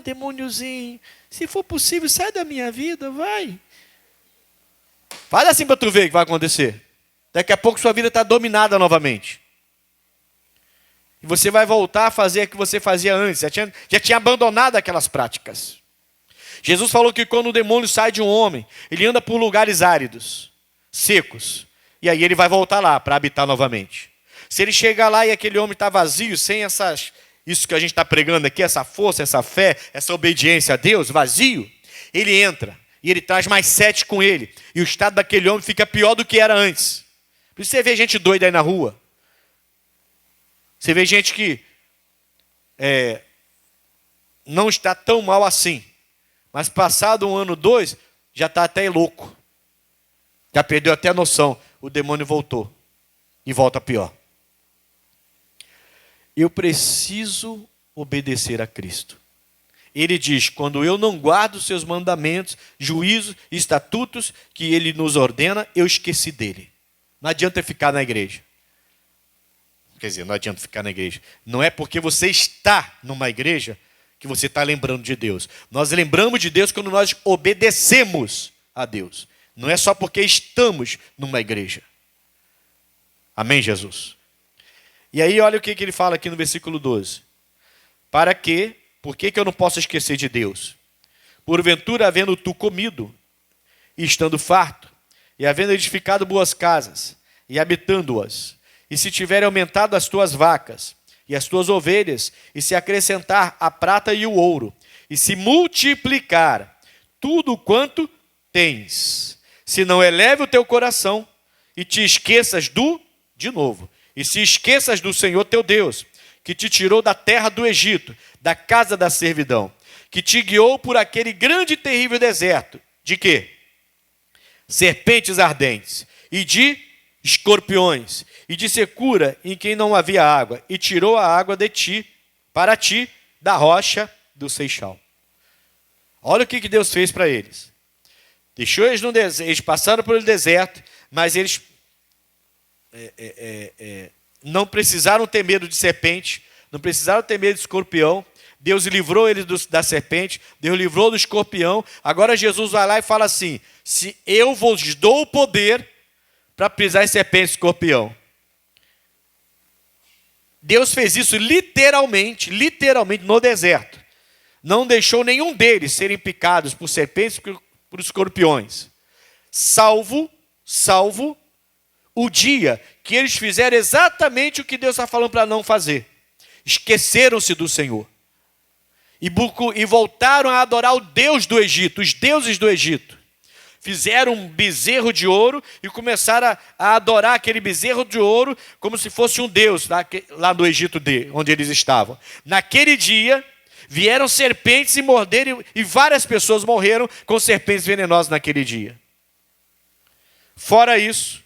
demôniozinho, se for possível, sai da minha vida, vai. Faz assim para tu ver o que vai acontecer. Daqui a pouco sua vida está dominada novamente. E você vai voltar a fazer o que você fazia antes. Já tinha abandonado aquelas práticas. Jesus falou que quando o demônio sai de um homem, ele anda por lugares áridos, secos. E aí ele vai voltar lá para habitar novamente. Se ele chegar lá e aquele homem está vazio, sem isso que a gente está pregando aqui, essa força, essa fé, essa obediência a Deus, vazio, ele entra. E ele traz mais 7 com ele. E o estado daquele homem fica pior do que era antes. Por isso você vê gente doida aí na rua. Você vê gente que não está tão mal assim. Mas passado 1 ano, 2, já está até louco. Já perdeu até a noção. O demônio voltou. E volta pior. Eu preciso obedecer a Cristo. Ele diz, quando eu não guardo os seus mandamentos, juízos, estatutos que ele nos ordena, eu esqueci dele. Não adianta ficar na igreja. Quer dizer, não adianta ficar na igreja. Não é porque você está numa igreja que você está lembrando de Deus. Nós lembramos de Deus quando nós obedecemos a Deus. Não é só porque estamos numa igreja. Amém, Jesus? E aí, olha o que ele fala aqui no versículo 12. Por que eu não posso esquecer de Deus? Porventura, havendo tu comido, e estando farto, e havendo edificado boas casas, e habitando-as, e se tiverem aumentado as tuas vacas, e as tuas ovelhas, e se acrescentar a prata e o ouro, e se multiplicar tudo quanto tens, se não eleve o teu coração, e te esqueças e se esqueças do Senhor teu Deus, que te tirou da terra do Egito, da casa da servidão, que te guiou por aquele grande e terrível deserto. De quê? Serpentes ardentes, e de escorpiões, e de secura em quem não havia água, e tirou a água para ti, da rocha do Seixal. Olha o que Deus fez para eles. Deixou eles no deserto, eles passaram pelo deserto, mas eles não precisaram ter medo de serpente, não precisaram ter medo de escorpião. Deus livrou eles da serpente, Deus livrou do escorpião. Agora Jesus vai lá e fala assim: se eu vos dou o poder para pisar em serpente e escorpião. Deus fez isso literalmente no deserto. Não deixou nenhum deles serem picados por serpentes e por escorpiões. Salvo o dia que eles fizeram exatamente o que Deus está falando para não fazer. Esqueceram-se do Senhor. E voltaram a adorar o Deus do Egito, os deuses do Egito. Fizeram um bezerro de ouro e começaram a adorar aquele bezerro de ouro como se fosse um deus lá no Egito, onde eles estavam. Naquele dia, vieram serpentes e morderam, e várias pessoas morreram com serpentes venenosas naquele dia. Fora isso,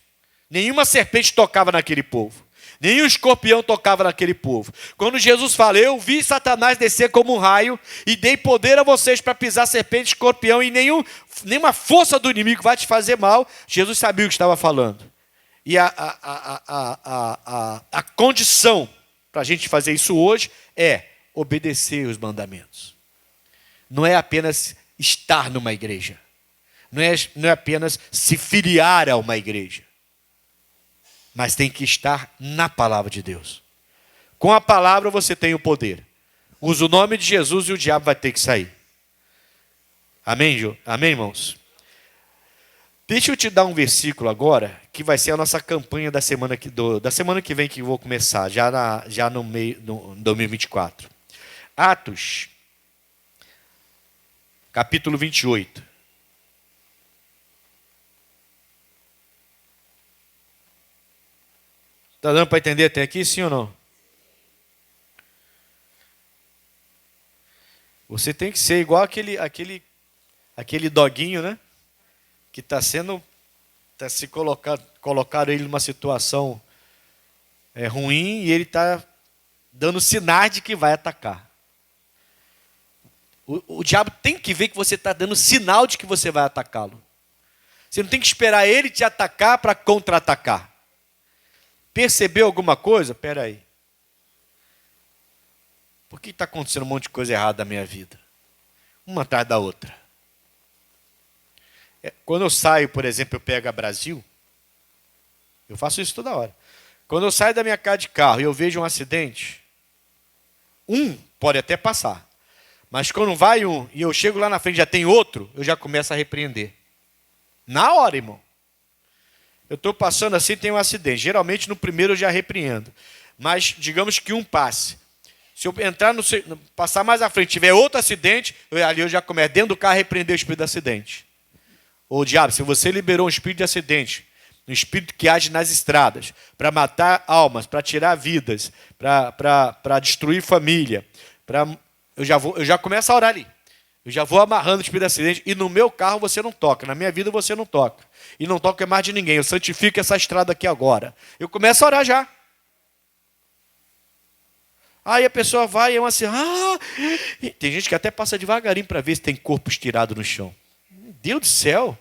nenhuma serpente tocava naquele povo. Nenhum escorpião tocava naquele povo. Quando Jesus fala: eu vi Satanás descer como um raio e dei poder a vocês para pisar serpente, escorpião, e nenhuma força do inimigo vai te fazer mal, Jesus sabia o que estava falando. E a condição para a gente fazer isso hoje é obedecer os mandamentos. Não é apenas estar numa igreja. Não é apenas se filiar a uma igreja. Mas tem que estar na palavra de Deus. Com a palavra você tem o poder. Usa o nome de Jesus e o diabo vai ter que sair. Amém, Ju? Amém, irmãos? Deixa eu te dar um versículo agora, que vai ser a nossa campanha da semana que vem, que eu vou começar, já no 2024. Atos, capítulo 28. Está dando para entender até aqui, sim ou não? Você tem que ser igual aquele doguinho, né? Que está se colocaram ele numa situação ruim e ele está dando sinais de que vai atacar. O diabo tem que ver que você está dando sinal de que você vai atacá-lo. Você não tem que esperar ele te atacar para contra-atacar. Percebeu alguma coisa? Espera aí. Por que está acontecendo um monte de coisa errada na minha vida? Uma atrás da outra. Quando eu saio, por exemplo, eu pego a Brasil, eu faço isso toda hora. Quando eu saio da minha casa de carro e eu vejo um acidente, pode até passar. Mas quando vai um e eu chego lá na frente e já tem outro, eu já começo a repreender. Na hora, irmão. Eu estou passando assim, tem um acidente. Geralmente no primeiro eu já repreendo. Mas digamos que um passe. Se eu entrar passar mais à frente, tiver outro acidente, ali eu já começo dentro do carro a repreender o espírito de acidente. Ô diabo, se você liberou um espírito de acidente, um espírito que age nas estradas, para matar almas, para tirar vidas, para destruir família, eu já começo a orar ali. Eu já vou amarrando o espírito de acidente, e no meu carro você não toca, na minha vida você não toca. E não toca mais de ninguém, eu santifico essa estrada aqui agora. Eu começo a orar já. Aí a pessoa vai e é assim, tem gente que até passa devagarinho para ver se tem corpo estirado no chão. Meu Deus do céu.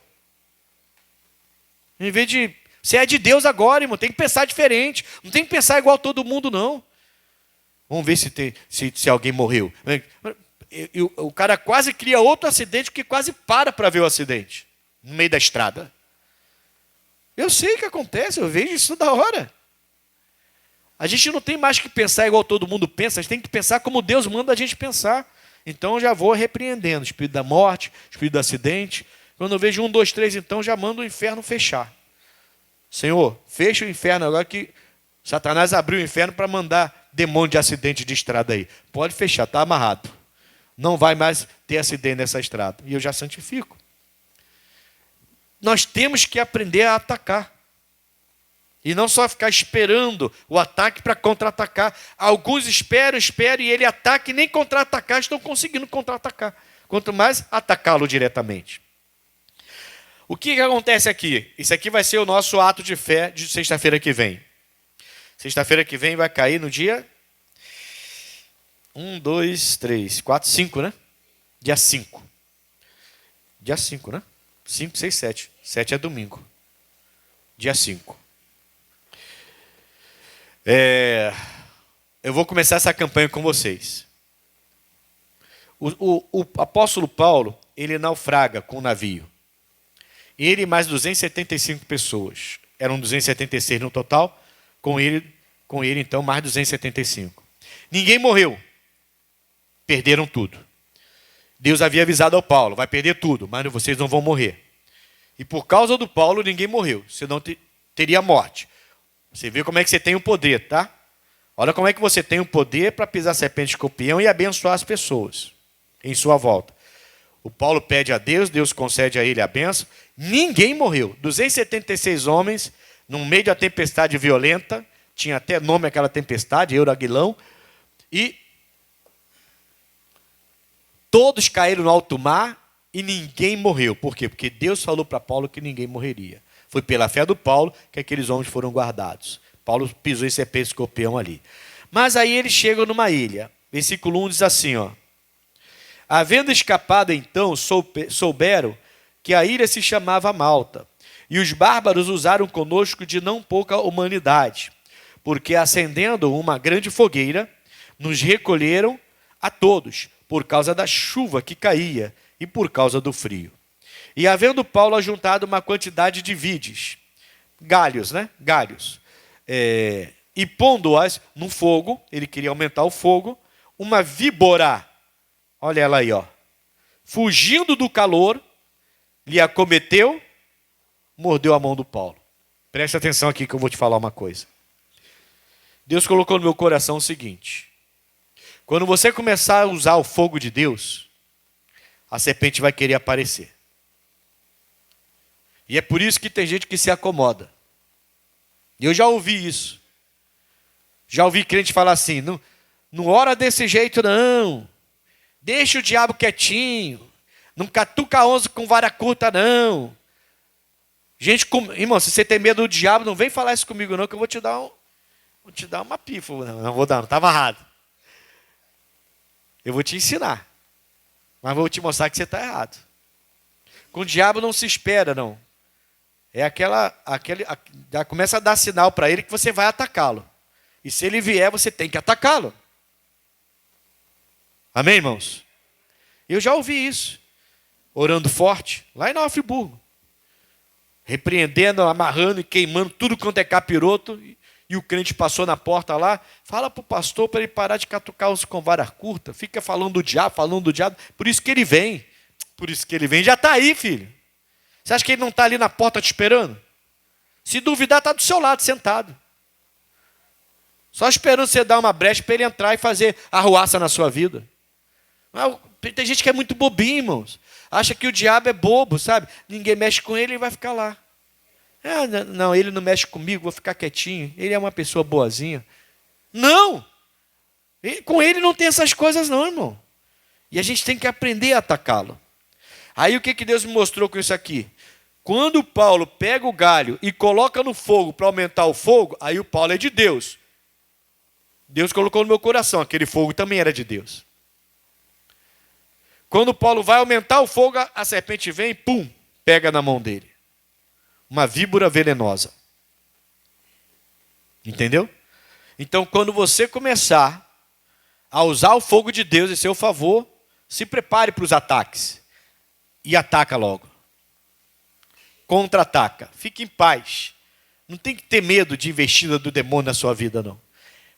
Em vez de... Você é de Deus agora, irmão, tem que pensar diferente. Não tem que pensar igual todo mundo, não. Vamos ver se alguém morreu. O cara quase cria outro acidente, porque quase para ver o acidente. No meio da estrada. Eu sei o que acontece, eu vejo isso toda hora. A gente não tem mais que pensar igual todo mundo pensa, a gente tem que pensar como Deus manda a gente pensar. Então eu já vou repreendendo o espírito da morte, o espírito do acidente. Quando eu vejo 1, 2, 3, então já mando o inferno fechar. Senhor, fecha o inferno agora que Satanás abriu o inferno para mandar demônio de acidente de estrada aí. Pode fechar, está amarrado. Não vai mais ter acidente nessa estrada. E eu já santifico. Nós temos que aprender a atacar. E não só ficar esperando o ataque para contra-atacar. Alguns esperam e ele ataca e nem contra-atacar estão conseguindo contra-atacar. Quanto mais atacá-lo diretamente. O que acontece aqui? Isso aqui vai ser o nosso ato de fé de sexta-feira que vem. Sexta-feira que vem vai cair no dia 1, 2, 3, 4, 5, né? Dia 5. Dia 5, né? 5, 6, 7. 7 é domingo. Dia 5. Eu vou começar essa campanha com vocês. O apóstolo Paulo, ele naufraga com o navio. Ele e mais 275 pessoas. Eram 276 no total. Com ele então, mais 275. Ninguém morreu. Perderam tudo. Deus havia avisado ao Paulo, vai perder tudo, mas vocês não vão morrer. E por causa do Paulo, ninguém morreu, senão teria morte. Você vê como é que você tem o poder, tá? Olha como é que você tem o poder para pisar serpente e escorpião e abençoar as pessoas em sua volta. O Paulo pede a Deus, Deus concede a ele a bênção. Ninguém morreu. 276 homens, no meio da tempestade violenta, tinha até nome aquela tempestade, Euraguilão, e todos caíram no alto mar e ninguém morreu. Por quê? Porque Deus falou para Paulo que ninguém morreria. Foi pela fé do Paulo que aqueles homens foram guardados. Paulo pisou em serpente e escorpião ali. Mas aí eles chegam numa ilha. Versículo 1 diz assim, ó. Havendo escapado então, souberam que a ilha se chamava Malta. E os bárbaros usaram conosco de não pouca humanidade. Porque acendendo uma grande fogueira, nos recolheram a todos, por causa da chuva que caía e por causa do frio. E havendo Paulo ajuntado uma quantidade de vides, galhos, né? Galhos. E pondo-as no fogo, ele queria aumentar o fogo, uma víbora, olha ela aí, ó, fugindo do calor, lhe acometeu, mordeu a mão do Paulo. Preste atenção aqui que eu vou te falar uma coisa. Deus colocou no meu coração o seguinte: quando você começar a usar o fogo de Deus, a serpente vai querer aparecer. E é por isso que tem gente que se acomoda. E eu já ouvi isso. Já ouvi crente falar assim, não ora desse jeito não. Deixa o diabo quietinho. Não catuca 11 com vara curta não. Gente, irmão, se você tem medo do diabo, não vem falar isso comigo não, que eu vou te dar uma pifa. Não vou dar, não está amarrado. Eu vou te ensinar. Mas vou te mostrar que você está errado. Com o diabo não se espera, não. Já começa a dar sinal para ele que você vai atacá-lo. E se ele vier, você tem que atacá-lo. Amém, irmãos? Eu já ouvi isso. Orando forte, lá em Nova Friburgo. Repreendendo, amarrando e queimando tudo quanto é capiroto. E o crente passou na porta lá, fala para o pastor para ele parar de catucar os com vara curta, fica falando do diabo, por isso que ele vem. Por isso que ele vem, já está aí, filho. Você acha que ele não está ali na porta te esperando? Se duvidar, está do seu lado, sentado. Só esperando você dar uma brecha para ele entrar e fazer arruaça na sua vida. Tem gente que é muito bobinho, irmãos. Acha que o diabo é bobo, sabe? Ninguém mexe com ele e vai ficar lá. Não, ele não mexe comigo, vou ficar quietinho. Ele é uma pessoa boazinha. Não! Com ele não tem essas coisas não, irmão. E a gente tem que aprender a atacá-lo. Aí o que Deus me mostrou com isso aqui? Quando Paulo pega o galho e coloca no fogo para aumentar o fogo, aí o Paulo é de Deus. Deus colocou no meu coração, aquele fogo também era de Deus. Quando Paulo vai aumentar o fogo, a serpente vem e pum, pega na mão dele. Uma víbora venenosa. Entendeu? Então, quando você começar a usar o fogo de Deus em seu favor, se prepare para os ataques. E ataca logo. Contra-ataca. Fique em paz. Não tem que ter medo de investida do demônio na sua vida, não.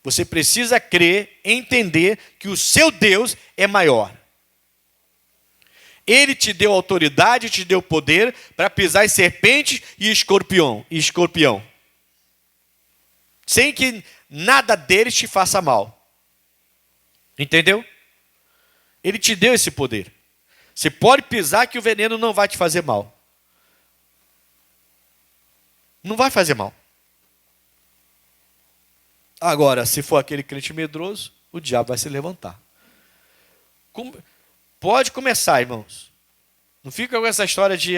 Você precisa crer, entender que o seu Deus é maior. Ele te deu autoridade, te deu poder para pisar em serpente e escorpião. Sem que nada deles te faça mal. Entendeu? Ele te deu esse poder. Você pode pisar que o veneno não vai te fazer mal. Não vai fazer mal. Agora, se for aquele crente medroso, o diabo vai se levantar. Pode começar, irmãos. Não fica com essa história de,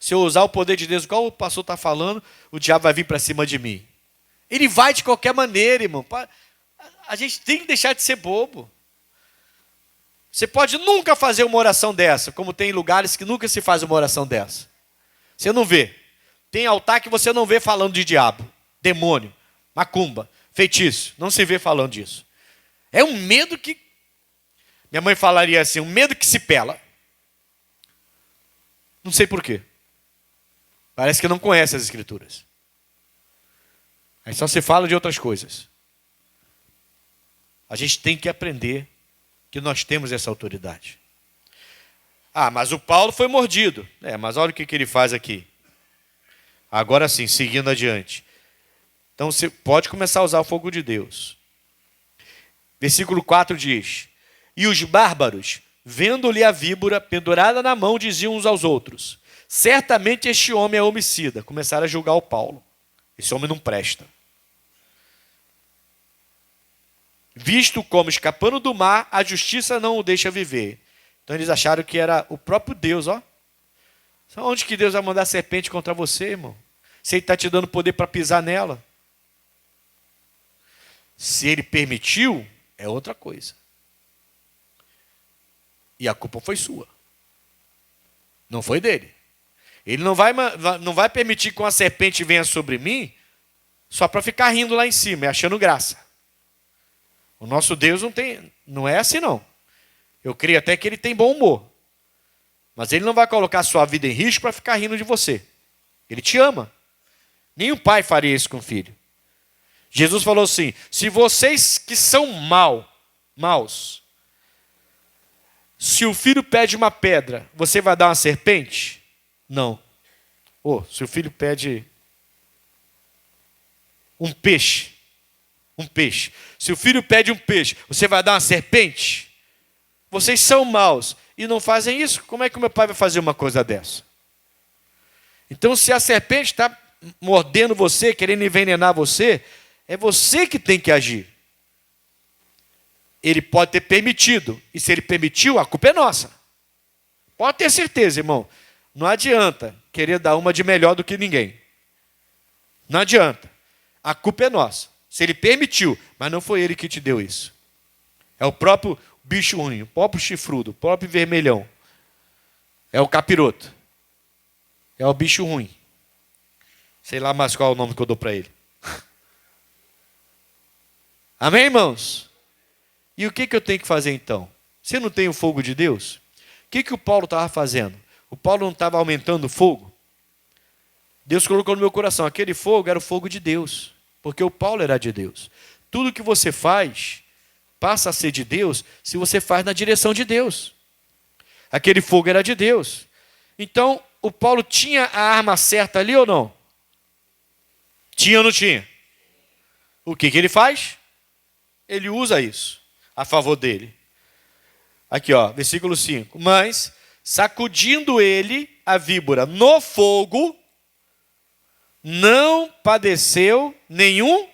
se eu usar o poder de Deus, igual o pastor está falando, o diabo vai vir para cima de mim. Ele vai de qualquer maneira, irmão. A gente tem que deixar de ser bobo. Você pode nunca fazer uma oração dessa, como tem lugares que nunca se faz uma oração dessa. Você não vê. Tem altar que você não vê falando de diabo, demônio, macumba, feitiço. Não se vê falando disso. É um medo que... Minha mãe falaria assim, um medo que se pela. Não sei por quê. Parece que não conhece as Escrituras. Aí só se fala de outras coisas. A gente tem que aprender que nós temos essa autoridade. Ah, mas o Paulo foi mordido. Mas olha o que ele faz aqui. Agora sim, seguindo adiante. Então você pode começar a usar o fogo de Deus. Versículo 4 diz: E os bárbaros, vendo-lhe a víbora pendurada na mão, diziam uns aos outros: Certamente este homem é homicida. Começaram a julgar o Paulo. Esse homem não presta. Visto como escapando do mar, a justiça não o deixa viver. Então eles acharam que era o próprio Deus, ó. Onde que Deus vai mandar serpente contra você, irmão? Se ele está te dando poder para pisar nela. Se ele permitiu, é outra coisa. E a culpa foi sua. Não foi dele. Ele não vai permitir que uma serpente venha sobre mim só para ficar rindo lá em cima e achando graça. O nosso Deus não é assim, não. Eu creio até que ele tem bom humor. Mas ele não vai colocar a sua vida em risco para ficar rindo de você. Ele te ama. Nenhum pai faria isso com o filho. Jesus falou assim: se vocês que são maus, se o filho pede uma pedra, você vai dar uma serpente? Não. Se o filho pede um peixe, se o filho pede um peixe, você vai dar uma serpente? Vocês são maus e não fazem isso? Como é que o meu pai vai fazer uma coisa dessa? Então, se a serpente está mordendo você, querendo envenenar você, é você que tem que agir. Ele pode ter permitido, e se ele permitiu, a culpa é nossa. Pode ter certeza, irmão. Não adianta querer dar uma de melhor do que ninguém. Não adianta. A culpa é nossa. Se ele permitiu, mas não foi ele que te deu isso. É o próprio bicho ruim, o próprio chifrudo, o próprio vermelhão. É o capiroto. É o bicho ruim. Sei lá mais qual é o nome que eu dou para ele. Amém, irmãos? E o que eu tenho que fazer então? Se não tem o fogo de Deus, o que o Paulo estava fazendo? O Paulo não estava aumentando o fogo? Deus colocou no meu coração, aquele fogo era o fogo de Deus. Porque o Paulo era de Deus. Tudo que você faz passa a ser de Deus se você faz na direção de Deus. Aquele fogo era de Deus. Então, o Paulo tinha a arma certa ali ou não? Tinha ou não tinha? O que ele faz? Ele usa isso a favor dele. Aqui, ó, versículo 5. Mas, sacudindo ele a víbora no fogo, não padeceu nenhum.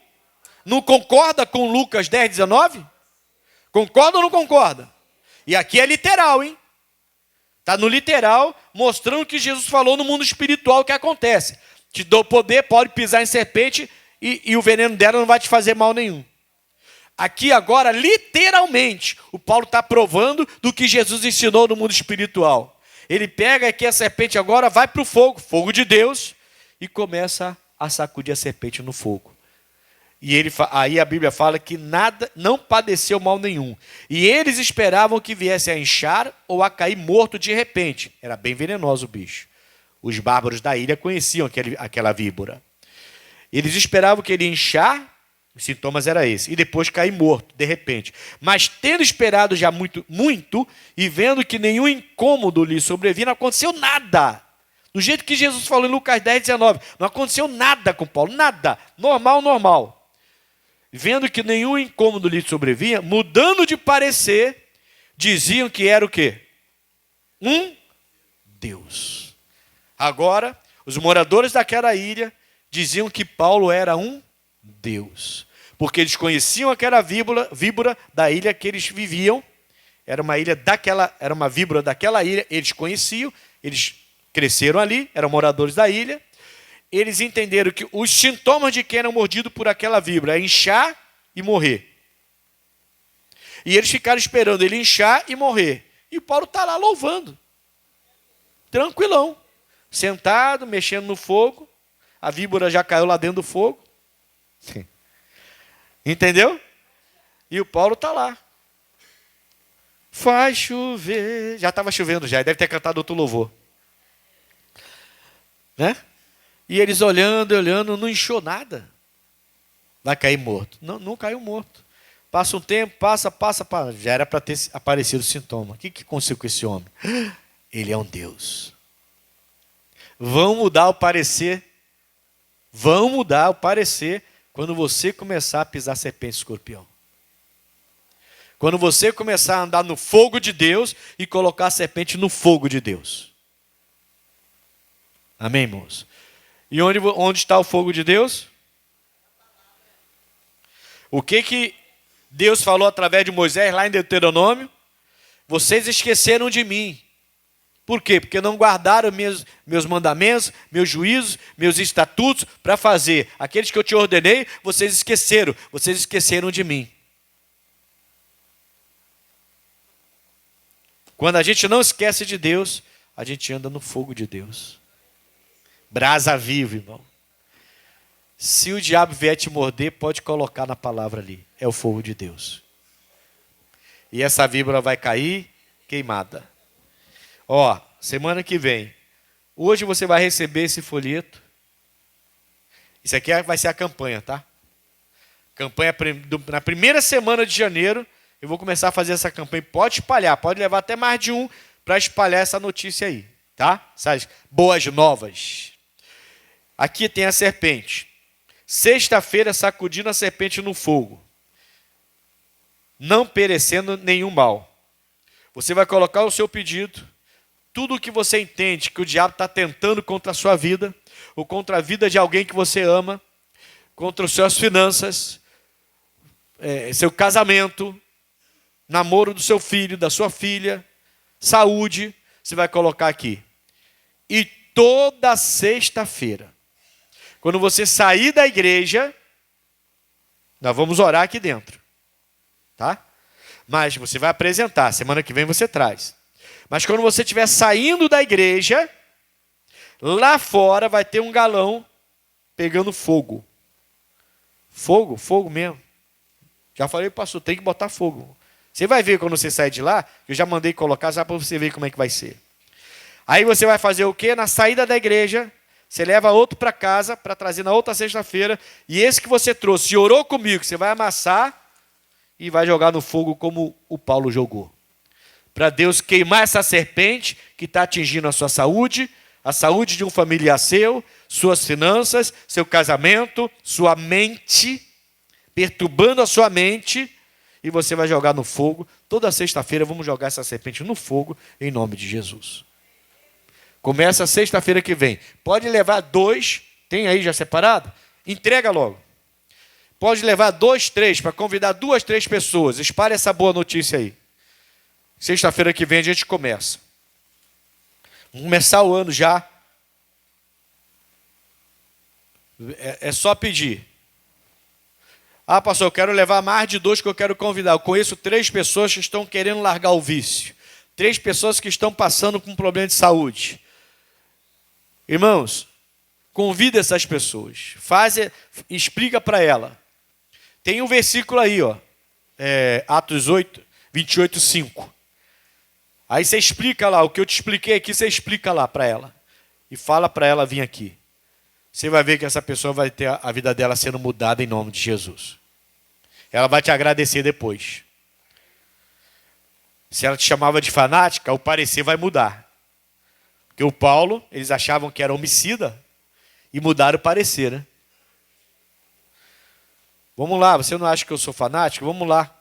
Não concorda com Lucas 10, 19? Concorda ou não concorda? E aqui é literal, hein? Está no literal, mostrando que Jesus falou no mundo espiritual o que acontece. Te dou poder, pode pisar em serpente e o veneno dela não vai te fazer mal nenhum. Aqui agora, literalmente, o Paulo está provando do que Jesus ensinou no mundo espiritual. Ele pega aqui a serpente agora, vai para o fogo, fogo de Deus, e começa a sacudir a serpente no fogo. E aí a Bíblia fala que nada, não padeceu mal nenhum. E eles esperavam que viesse a inchar ou a cair morto de repente. Era bem venenoso o bicho. Os bárbaros da ilha conheciam aquela víbora. Eles esperavam que ele ia inchar, os sintomas eram esses, e depois cair morto, de repente. Mas tendo esperado já muito, e vendo que nenhum incômodo lhe sobrevinha, não aconteceu nada. Do jeito que Jesus falou em Lucas 10, 19. Não aconteceu nada com Paulo, nada. Normal. Vendo que nenhum incômodo lhe sobrevinha, mudando de parecer, diziam que era o quê? Um Deus. Agora, os moradores daquela ilha diziam que Paulo era um Deus. Porque eles conheciam aquela víbora da ilha que eles viviam. Era uma víbora daquela ilha, eles conheciam, eles cresceram ali, eram moradores da ilha. Eles entenderam que os sintomas de quem era mordido por aquela víbora é inchar e morrer. E eles ficaram esperando ele inchar e morrer. E o Paulo está lá louvando. Tranquilão. Sentado, mexendo no fogo. A víbora já caiu lá dentro do fogo. Sim. Entendeu? E o Paulo está lá. Faz chover. Já estava chovendo já. Deve ter cantado outro louvor. Né? E eles olhando, não inchou nada. Vai cair morto. Não, não caiu morto. Passa um tempo, passa. Já era para ter aparecido o sintoma. O que aconteceu com esse homem? Ele é um Deus. Vão mudar o parecer. Vão mudar o parecer quando você começar a pisar serpente e escorpião. Quando você começar a andar no fogo de Deus e colocar a serpente no fogo de Deus. Amém, irmãos? E onde está o fogo de Deus? O que Deus falou através de Moisés lá em Deuteronômio? Vocês esqueceram de mim. Por quê? Porque não guardaram meus mandamentos, meus juízos, meus estatutos para fazer. Aqueles que eu te ordenei, vocês esqueceram de mim. Quando a gente não esquece de Deus, a gente anda no fogo de Deus. Brasa viva, irmão. Se o diabo vier te morder, pode colocar na palavra ali. É o fogo de Deus. E essa víbora vai cair queimada. Ó, semana que vem. Hoje você vai receber esse folheto. Isso aqui vai ser a campanha, tá? Campanha na primeira semana de janeiro. Eu vou começar a fazer essa campanha. Pode espalhar, pode levar até mais de um para espalhar essa notícia aí, tá? Essas boas novas. Aqui tem a serpente. Sexta-feira, sacudindo a serpente no fogo, não perecendo nenhum mal. Você vai colocar o seu pedido, tudo o que você entende que o diabo está tentando contra a sua vida, ou contra a vida de alguém que você ama, contra as suas finanças, seu casamento, namoro do seu filho, da sua filha, saúde, você vai colocar aqui. E toda sexta-feira, quando você sair da igreja, nós vamos orar aqui dentro, tá? Mas você vai apresentar, semana que vem você traz. Mas quando você estiver saindo da igreja, lá fora vai ter um galão pegando fogo. Fogo mesmo. Já falei, pastor, tem que botar fogo. Você vai ver quando você sair de lá, eu já mandei colocar, já para você ver como é que vai ser. Aí você vai fazer o quê? Na saída da igreja, você leva outro para casa, para trazer na outra sexta-feira, e esse que você trouxe e orou comigo, você vai amassar e vai jogar no fogo como o Paulo jogou. Para Deus queimar essa serpente que está atingindo a sua saúde, a saúde de um familiar seu, suas finanças, seu casamento, sua mente, perturbando a sua mente, e você vai jogar no fogo. Toda sexta-feira vamos jogar essa serpente no fogo, em nome de Jesus. Começa sexta-feira que vem. Pode levar 2, tem aí já separado? Entrega logo. Pode levar 2, 3, para convidar 2, 3 pessoas. Espalhe essa boa notícia aí. Sexta-feira que vem a gente começa. Vamos começar o ano já. É só pedir. Ah, pastor, eu quero levar mais de 2 que eu quero convidar. Eu conheço 3 pessoas que estão querendo largar o vício. 3 pessoas que estão passando com um problema de saúde. Irmãos, convida essas pessoas. Explica para ela. Tem um versículo aí, ó. Atos 8, 28, 5. Aí você explica lá, o que eu te expliquei aqui, você explica lá para ela. E fala para ela vir aqui. Você vai ver que essa pessoa vai ter a vida dela sendo mudada em nome de Jesus. Ela vai te agradecer depois. Se ela te chamava de fanática, o parecer vai mudar. Porque o Paulo, eles achavam que era homicida e mudaram o parecer, né? Vamos lá, você não acha que eu sou fanático? Vamos lá.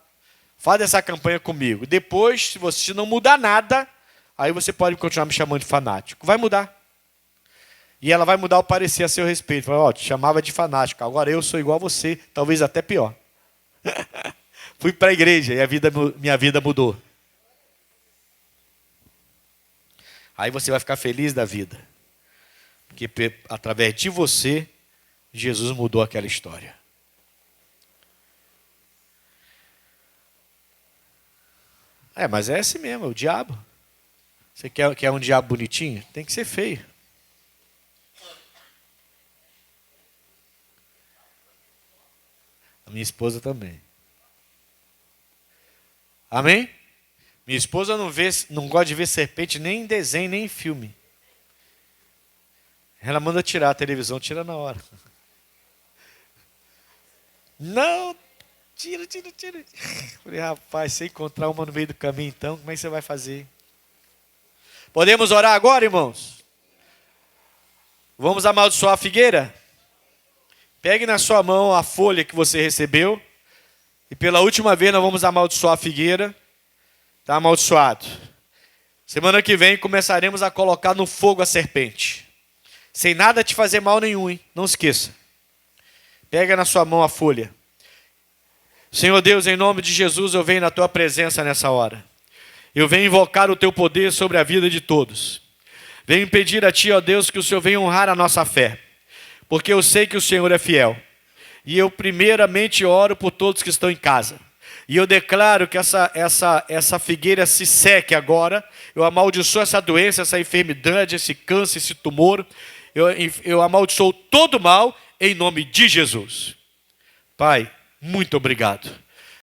Faz essa campanha comigo. Depois, se você não mudar nada, aí você pode continuar me chamando de fanático. Vai mudar. E ela vai mudar o parecer a seu respeito. Fala, te chamava de fanático. Agora eu sou igual a você, talvez até pior. Fui para a igreja e minha vida mudou. Aí você vai ficar feliz da vida. Porque através de você, Jesus mudou aquela história. Mas é assim mesmo, é o diabo. Você quer um diabo bonitinho? Tem que ser feio. A minha esposa também. Amém? Minha esposa não gosta de ver serpente nem em desenho, nem em filme. Ela manda tirar a televisão, tira na hora. Não, tira. Falei, rapaz, se encontrar uma no meio do caminho então, como é que você vai fazer? Podemos orar agora, irmãos? Vamos amaldiçoar a figueira? Pegue na sua mão a folha que você recebeu. E pela última vez nós vamos amaldiçoar a figueira. Está amaldiçoado. Semana que vem começaremos a colocar no fogo a serpente. Sem nada te fazer mal nenhum, hein? Não esqueça. Pega na sua mão a folha. Senhor Deus, em nome de Jesus, eu venho na tua presença nessa hora. Eu venho invocar o teu poder sobre a vida de todos. Venho pedir a ti, ó Deus, que o Senhor venha honrar a nossa fé. Porque eu sei que o Senhor é fiel. E eu primeiramente oro por todos que estão em casa. E eu declaro que essa figueira se seque agora. Eu amaldiçoo essa doença, essa enfermidade, esse câncer, esse tumor. Eu amaldiçoo todo o mal em nome de Jesus. Pai, muito obrigado.